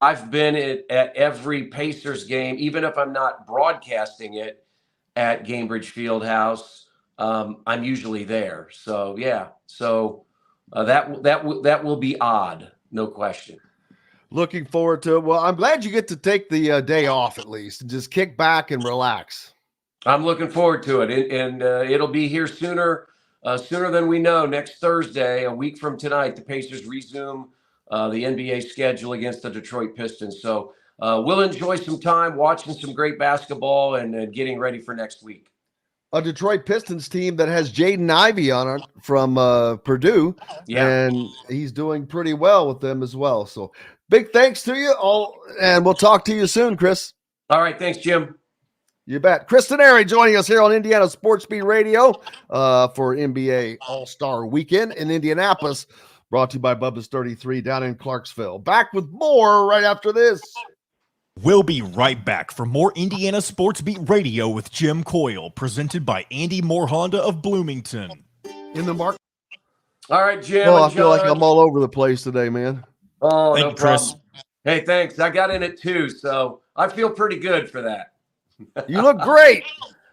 I've been at every Pacers game, even if I'm not broadcasting it at Gainbridge Fieldhouse. I'm usually there. So yeah. So that will be odd, no question. Looking forward to it. Well, I'm glad you get to take the day off at least and just kick back and relax. I'm looking forward to it, and it'll be here sooner than we know. Next Thursday, a week from tonight, the Pacers resume the NBA schedule against the Detroit Pistons. So we'll enjoy some time watching some great basketball and getting ready for next week. A Detroit Pistons team that has Jaden Ivey on it from Purdue, and he's doing pretty well with them as well. So big thanks to you all, and we'll talk to you soon, Chris. All right, thanks, Jim. You bet. Chris Denari joining us here on Indiana Sports Beat Radio for NBA All-Star Weekend in Indianapolis, brought to you by Bubba's 33 down in Clarksville. Back with more right after this. We'll be right back for more Indiana Sports Beat Radio with Jim Coyle, presented by Andy Moore Honda of Bloomington. In the mark. All right, Jim. Oh, I feel like I'm all over the place today, man. Oh, Thank you, Chris. Hey, thanks. I got in it too, so I feel pretty good for that. You look great.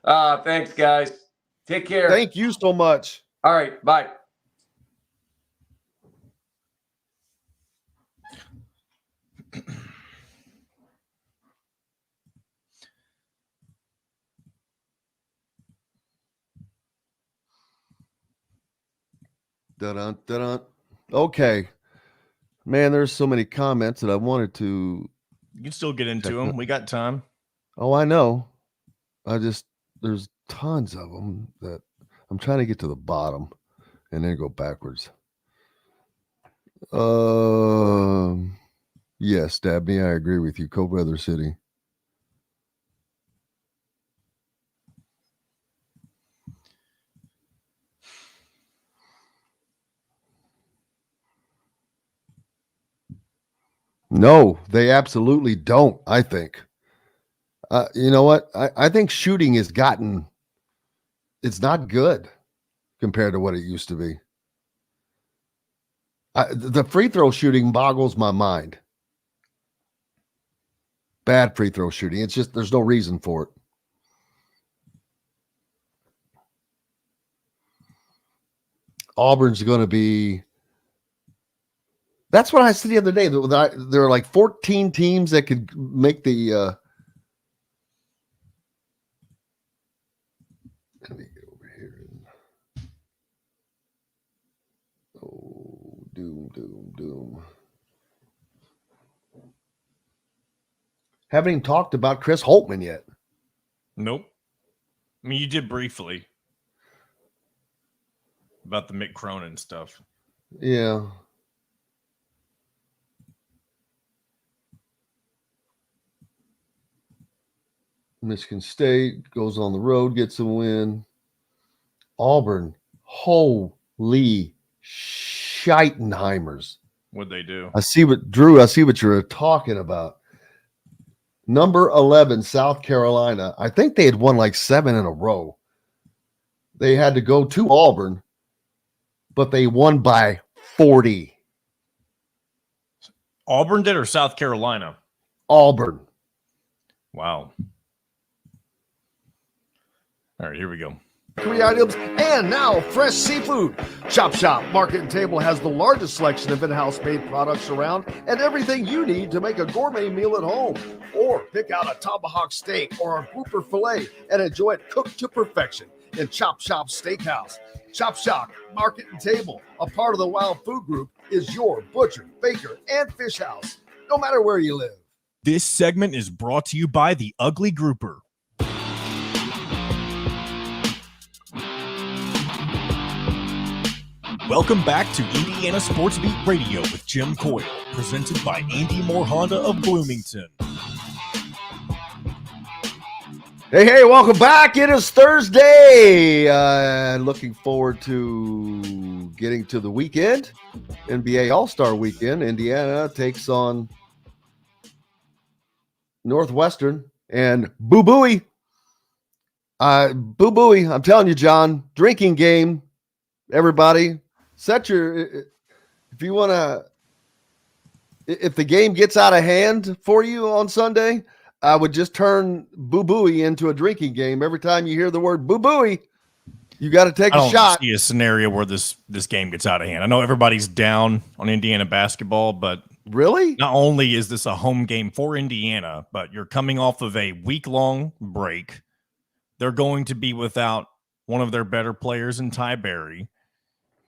Thanks, guys. Take care. Thank you so much. All right, bye. Dun-dun, dun-dun. Okay. Man, there's so many comments that I wanted to. You can still get into them. We got time. Oh, I know. There's tons of them that I'm trying to get to the bottom and then go backwards. Yes, Dabney, I agree with you. Cold Weather City. No, they absolutely don't, I think. You know what? I think shooting it's not good compared to what it used to be. The free throw shooting boggles my mind. Bad free throw shooting. It's just, there's no reason for it. Auburn's going to be. That's what I said the other day. There are like 14 teams that could make the. Let me get over here. Oh, doom. Haven't even talked about Chris Holtman yet. Nope. I mean, you did briefly about the Mick Cronin stuff. Yeah. Michigan State goes on the road, gets a win. Auburn, holy Scheitenheimers. What'd they do? I see what you're talking about. Number 11, South Carolina. I think they had won like 7 in a row. They had to go to Auburn, but they won by 40. Auburn did or South Carolina? Auburn. Wow. All right, here we go. 3 items, and now fresh seafood. Chop Shop Market and Table has the largest selection of in-house made products around and everything you need to make a gourmet meal at home. Or pick out a tomahawk steak or a grouper filet and enjoy it cooked to perfection in Chop Shop Steakhouse. Chop Shop Market and Table, a part of the Wild Food Group, is your butcher, baker, and fish house, no matter where you live. This segment is brought to you by the Ugly Grouper. Welcome back to Indiana Sports Beat Radio with Jim Coyle, presented by Andy Moore Honda of Bloomington. Hey, welcome back. It is Thursday. Looking forward to getting to the weekend. NBA All-Star Weekend. Indiana takes on Northwestern and Boo Booey. Boo Booey, I'm telling you, John, drinking game. Everybody, if you want to, if the game gets out of hand for you on Sunday, I would just turn Boo Booey into a drinking game. Every time you hear the word Boo Booey, you got to take a shot. I don't see a scenario where this game gets out of hand. I know everybody's down on Indiana basketball, but really, not only is this a home game for Indiana, but you're coming off of a week-long break. They're going to be without one of their better players in Ty Berry.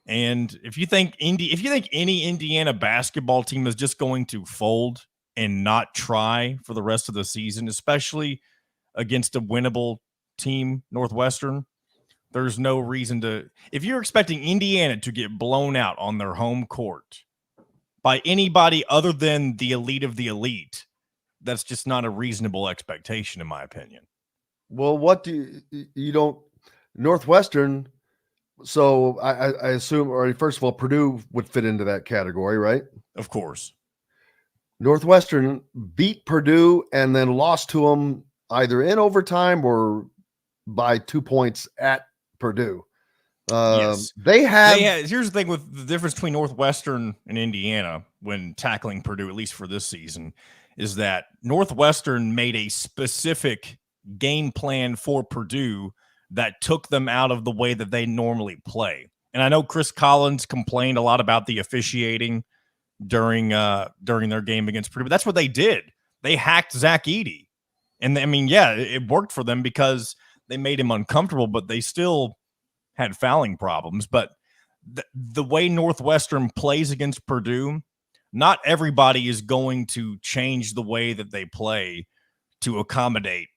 And if you think any Indiana basketball team is just going to fold and not try for the rest of the season, especially against a winnable team, Northwestern, there's no reason to. If you're expecting Indiana to get blown out on their home court by anybody other than the elite of the elite, that's just not a reasonable expectation, in my opinion. Well, what do you don't Northwestern? So I assume, or first of all, Purdue would fit into that category, right? Of course. Northwestern beat Purdue and then lost to them either in overtime or by 2 points at Purdue. Yes. Here's the thing with the difference between Northwestern and Indiana when tackling Purdue, at least for this season, is that Northwestern made a specific game plan for Purdue that took them out of the way that they normally play. And I know Chris Collins complained a lot about the officiating during their game against Purdue, but that's what they did. They hacked Zach Edey. And I mean, yeah, it worked for them because they made him uncomfortable, but they still had fouling problems. But the way Northwestern plays against Purdue, not everybody is going to change the way that they play to accommodate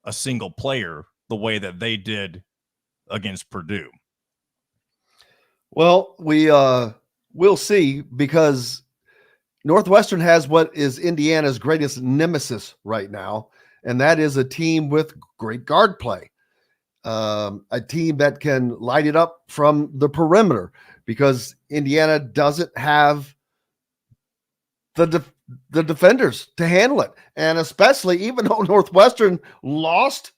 a single player the way that they did against Purdue. Well, we'll see, because Northwestern has what is Indiana's greatest nemesis right now, and that is a team with great guard play, a team that can light it up from the perimeter, because Indiana doesn't have the defenders to handle it. And especially, even though Northwestern lost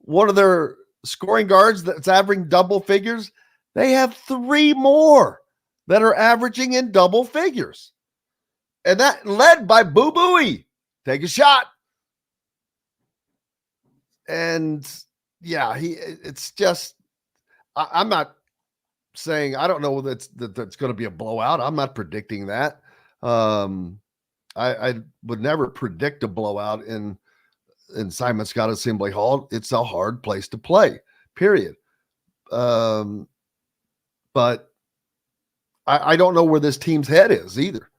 one of their scoring guards that's averaging double figures, they have 3 more that are averaging in double figures. And that led by Boo Booey. Take a shot. And yeah, it's just, I'm not saying, I don't know that's going to be a blowout. I'm not predicting that. I would never predict a blowout in Simon Scott Assembly Hall. It's a hard place to play, period. But I don't know where this team's head is either.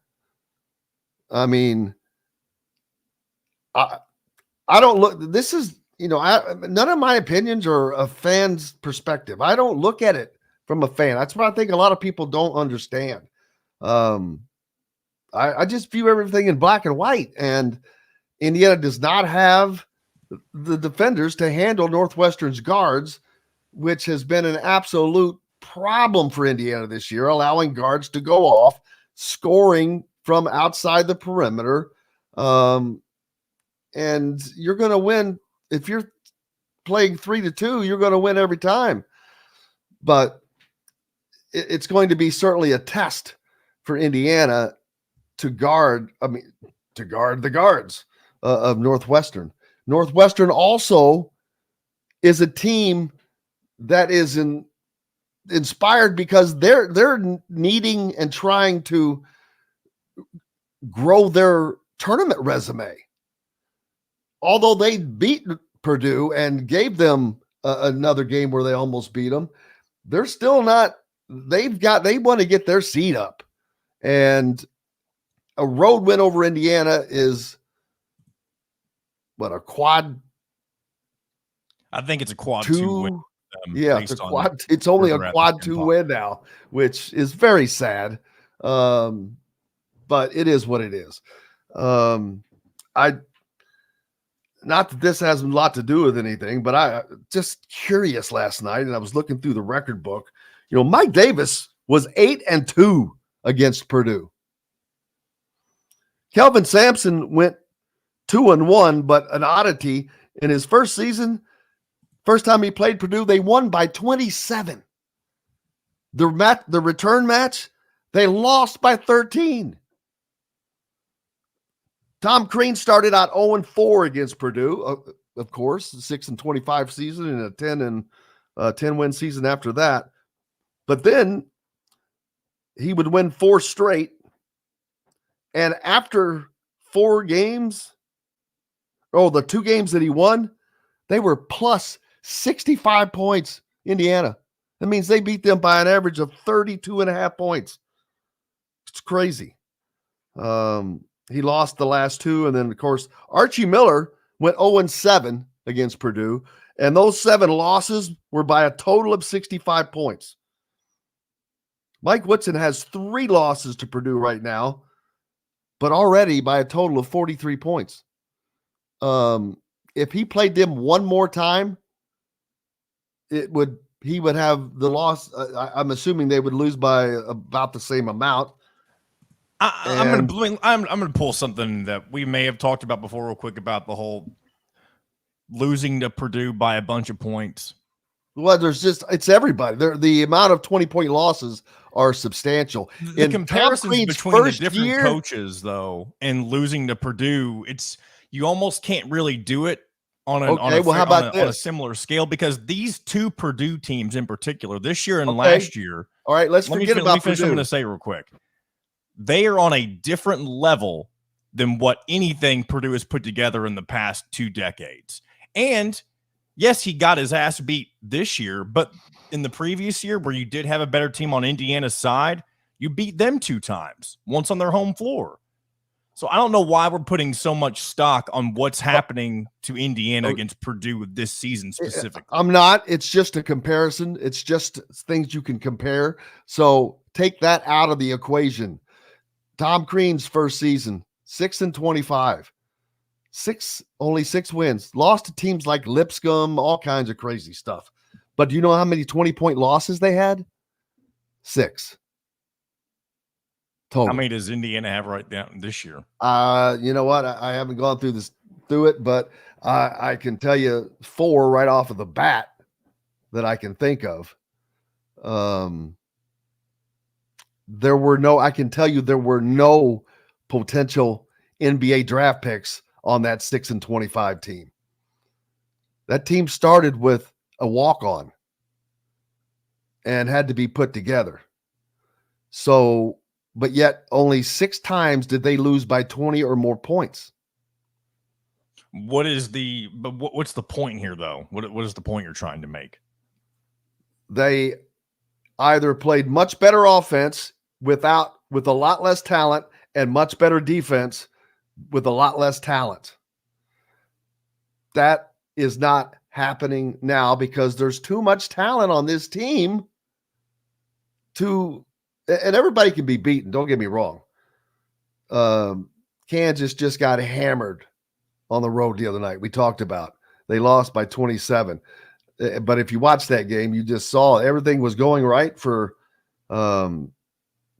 I mean, I don't look, this is, none of my opinions are a fan's perspective. I don't look at it from a fan. That's what I think a lot of people don't understand. I just view everything in black and white, and Indiana does not have the defenders to handle Northwestern's guards, which has been an absolute problem for Indiana this year, allowing guards to go off, scoring from outside the perimeter. And you're going to win. If you're playing 3-2, you're going to win every time. But it's going to be certainly a test for Indiana to guard the guards of Northwestern. Northwestern also is a team that is inspired because they're needing and trying to grow their tournament resume. Although they beat Purdue and gave them another game where they almost beat them, they're still not. They want to get their seed up, and a road win over Indiana is what, a quad? I think it's a quad two win. Yeah, it's a quad. It's only a quad 2 win now, which is very sad. But it is what it is. Not that this has a lot to do with anything, but I just curious last night, and I was looking through the record book. Mike Davis was 8-2 against Purdue. Kelvin Sampson went 2-1, but an oddity in his first season. First time he played Purdue, they won by 27. The return match, they lost by 13. Tom Crean started out 0-4 against Purdue, of course, the 6-25 season and a 10-win season after that. But then he would win 4 straight. And after 4 games, the 2 games that he won, they were plus 65 points, Indiana. That means they beat them by an average of 32.5 points. It's crazy. He lost the last 2. And then, of course, Archie Miller went 0-7 against Purdue. And those 7 losses were by a total of 65 points. Mike Woodson has 3 losses to Purdue right now, but already by a total of 43 points. If he played them one more time, he would have the loss. I'm assuming they would lose by about the same amount. I'm gonna pull something that we may have talked about before real quick about the whole losing to Purdue by a bunch of points. Well, it's everybody. The amount of 20-point losses are substantial. The comparisons between the different coaches, though, and losing to Purdue, you almost can't really do it on a similar scale, because these 2 Purdue teams in particular, this year and last year. All right, let me finish what I'm going to say real quick. They are on a different level than what anything Purdue has put together in the past 2 decades. And yes, he got his ass beat this year, but in the previous year, where you did have a better team on Indiana's side, you beat them 2 times, once on their home floor. So I don't know why we're putting so much stock on what's happening to Indiana against Purdue this season specifically. I'm not. It's just a comparison. It's just things you can compare. So take that out of the equation. Tom Crean's first season, 6-25. Only 6 wins. Lost to teams like Lipscomb, all kinds of crazy stuff. But do you know how many 20-point losses they had? 6. Total. How many does Indiana have right now this year? You know what? I haven't gone through it, but I can tell you 4 right off of the bat that I can think of. I can tell you there were no potential NBA draft picks on that 6-25 team. That team started with a walk-on and had to be put together. So, but yet only 6 times did they lose by 20 or more points. What's the point here, though? What is the point you're trying to make? They either played much better offense with a lot less talent, and much better defense with a lot less talent. That is not happening now because there's too much talent on this team and everybody can be beaten. Don't get me wrong. Kansas just got hammered on the road the other night. We talked about They lost by 27. But if you watch that game, you just saw everything was going right for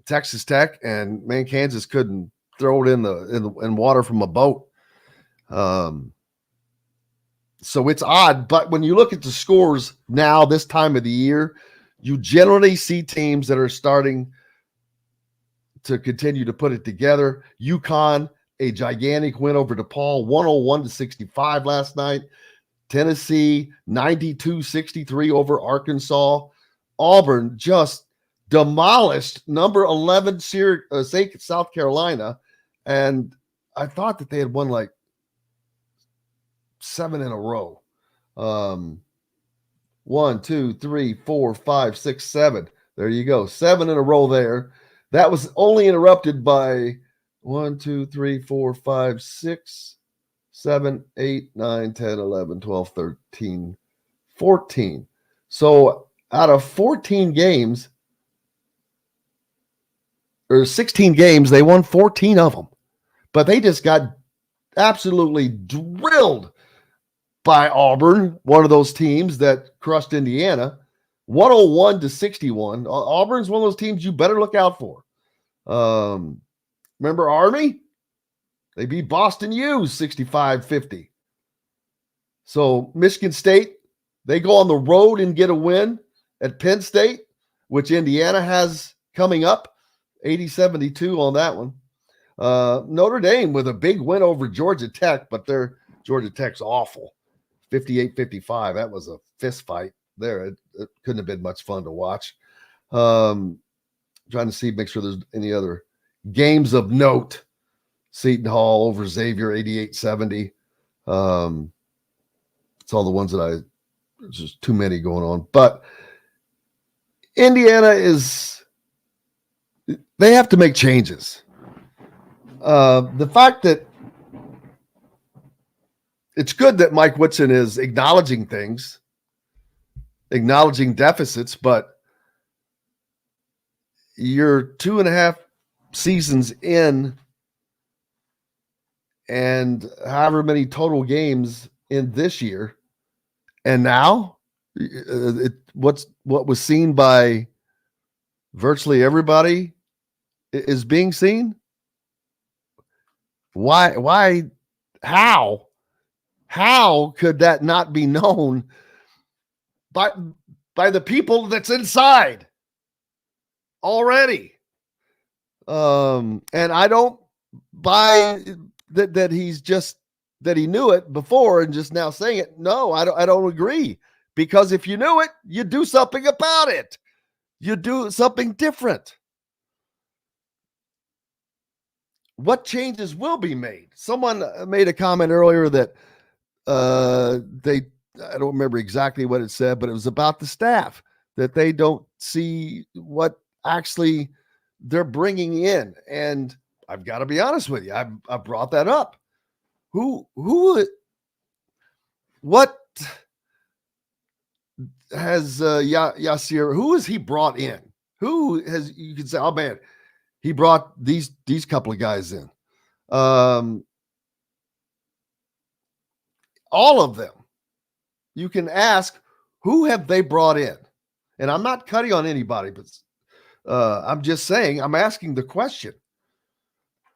Texas Tech, and man, Kansas couldn't throw it in water from a boat. So it's odd, but when you look at the scores now, this time of the year, you generally see teams that are starting to continue to put it together. UConn, a gigantic win over DePaul, 101-65 last night. Tennessee, 92-63 over Arkansas. Auburn just demolished number 11 South Carolina, and I thought that they had won like 7 in a row. 1, 2, 3, 4, 5, 6, 7. There you go. 7 in a row there. That was only interrupted by 1, 2, 3, 4, 5, 6, 7, 8, 9, 10, 11, 12, 13, 14. So out of 14 games, or 16 games, they won 14 of them. But they just got absolutely drilled by Auburn, one of those teams that crushed Indiana, 101-61. Auburn's one of those teams you better look out for. Remember Army? They beat Boston U 65-50. So Michigan State, they go on the road and get a win at Penn State, which Indiana has coming up, 80-72 on that one. Notre Dame with a big win over Georgia Tech, but Georgia Tech's awful. 58-55. That was a fist fight there. It couldn't have been much fun to watch. Trying to make sure there's any other games of note. Seton Hall over Xavier, 88-70. It's all the ones that there's just too many going on. But Indiana they have to make changes. The fact that it's good that Mike Woodson is acknowledging things, acknowledging deficits, but you're 2.5 seasons in and however many total games in this year, and now what was seen by virtually everybody is being seen. Why, how could that not be known by the people that's inside already? And I don't buy that he's just that he knew it before and just now saying it. No, I don't agree, because if you knew it, you do something about it. You do something different. What changes will be made? Someone made a comment earlier that I don't remember exactly what it said, but it was about the staff, that they don't see what actually they're bringing in. And I've got to be honest with you. I brought that up. What has Yasir, who has he brought in? You can say, oh man, he brought these couple of guys in. All of them. You can ask, who have they brought in? And I'm not cutting on anybody, but I'm just saying, I'm asking the question.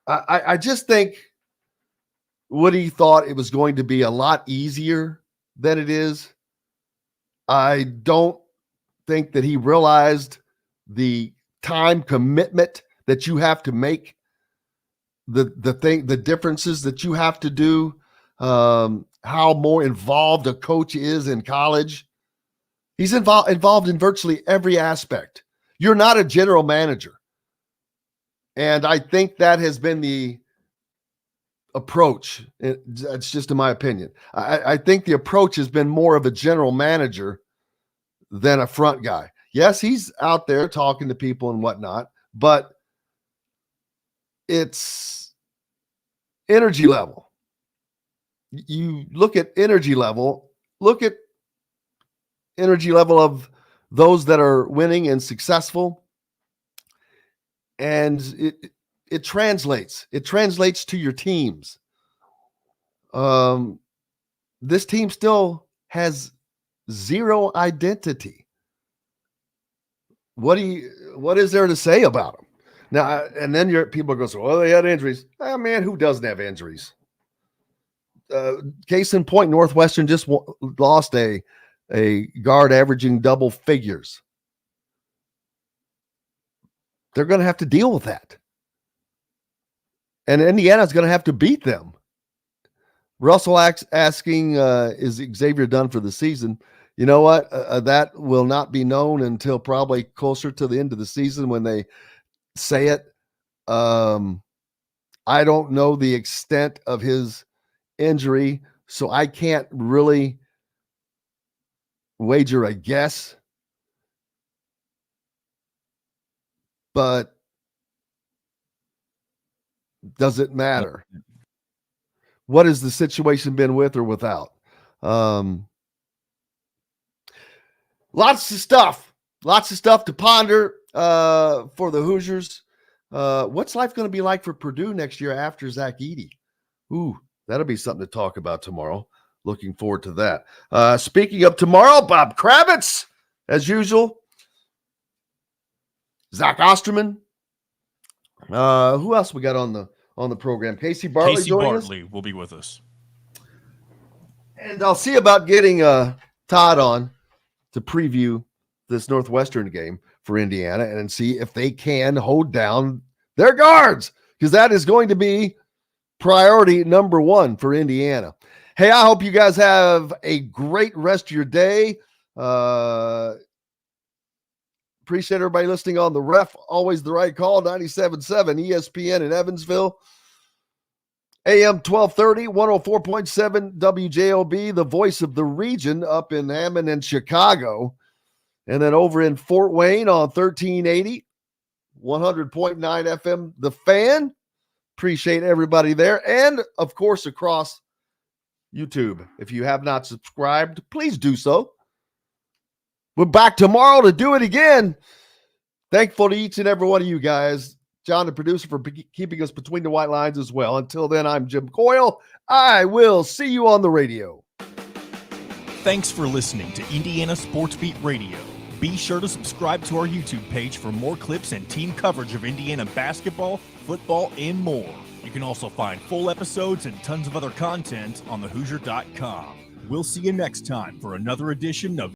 I just think Woody thought it was going to be a lot easier than it is. I don't think that he realized the time commitment that you have to make, the differences that you have to do, how more involved a coach is in college. He's involved in virtually every aspect. You're not a general manager. And I think that has been the approach. It's just in my opinion. I think the approach has been more of a general manager than a front guy. Yes, he's out there talking to people and whatnot, but it's energy level. You look at energy level, of those that are winning and successful, and it translates. It translates to your teams. this team still has zero identity. What is there to say about them? Now, and then people go, well, they had injuries. Oh, man, who doesn't have injuries? Case in point, Northwestern just lost a guard averaging double figures. They're going to have to deal with that. And Indiana's going to have to beat them. Russell asking, is Xavier done for the season? You know what? That will not be known until probably closer to the end of the season when they say it. I don't know the extent of his injury, so I can't really wager a guess. But does it matter? What has the situation been with or without? Lots of stuff to ponder for the Hoosiers. What's life going to be like for Purdue next year after Zach Edey? Ooh, that'll be something to talk about tomorrow. Looking forward to that. Speaking of tomorrow, Bob Kravitz, as usual. Zach Osterman. Who else we got on the program? Casey Bartley. Casey Bartley will be with us. And I'll see about getting Todd on to preview this Northwestern game for Indiana and see if they can hold down their guards, because that is going to be priority number one for Indiana. Hey, I hope you guys have a great rest of your day. Appreciate everybody listening on the Ref. Always the right call, 97.7 ESPN in Evansville. AM 1230, 104.7 WJOB, the voice of the region up in Hammond and Chicago. And then over in Fort Wayne on 1380, 100.9 FM, The Fan. Appreciate everybody there. And, of course, across YouTube. If you have not subscribed, please do so. We're back tomorrow to do it again. Thankful to each and every one of you guys. John, the producer, for keeping us between the white lines as well. Until then, I'm Jim Coyle. I will see you on the radio. Thanks for listening to Indiana Sports Beat Radio. Be sure to subscribe to our YouTube page for more clips and team coverage of Indiana basketball, football, and more. You can also find full episodes and tons of other content on thehoosier.com. We'll see you next time for another edition of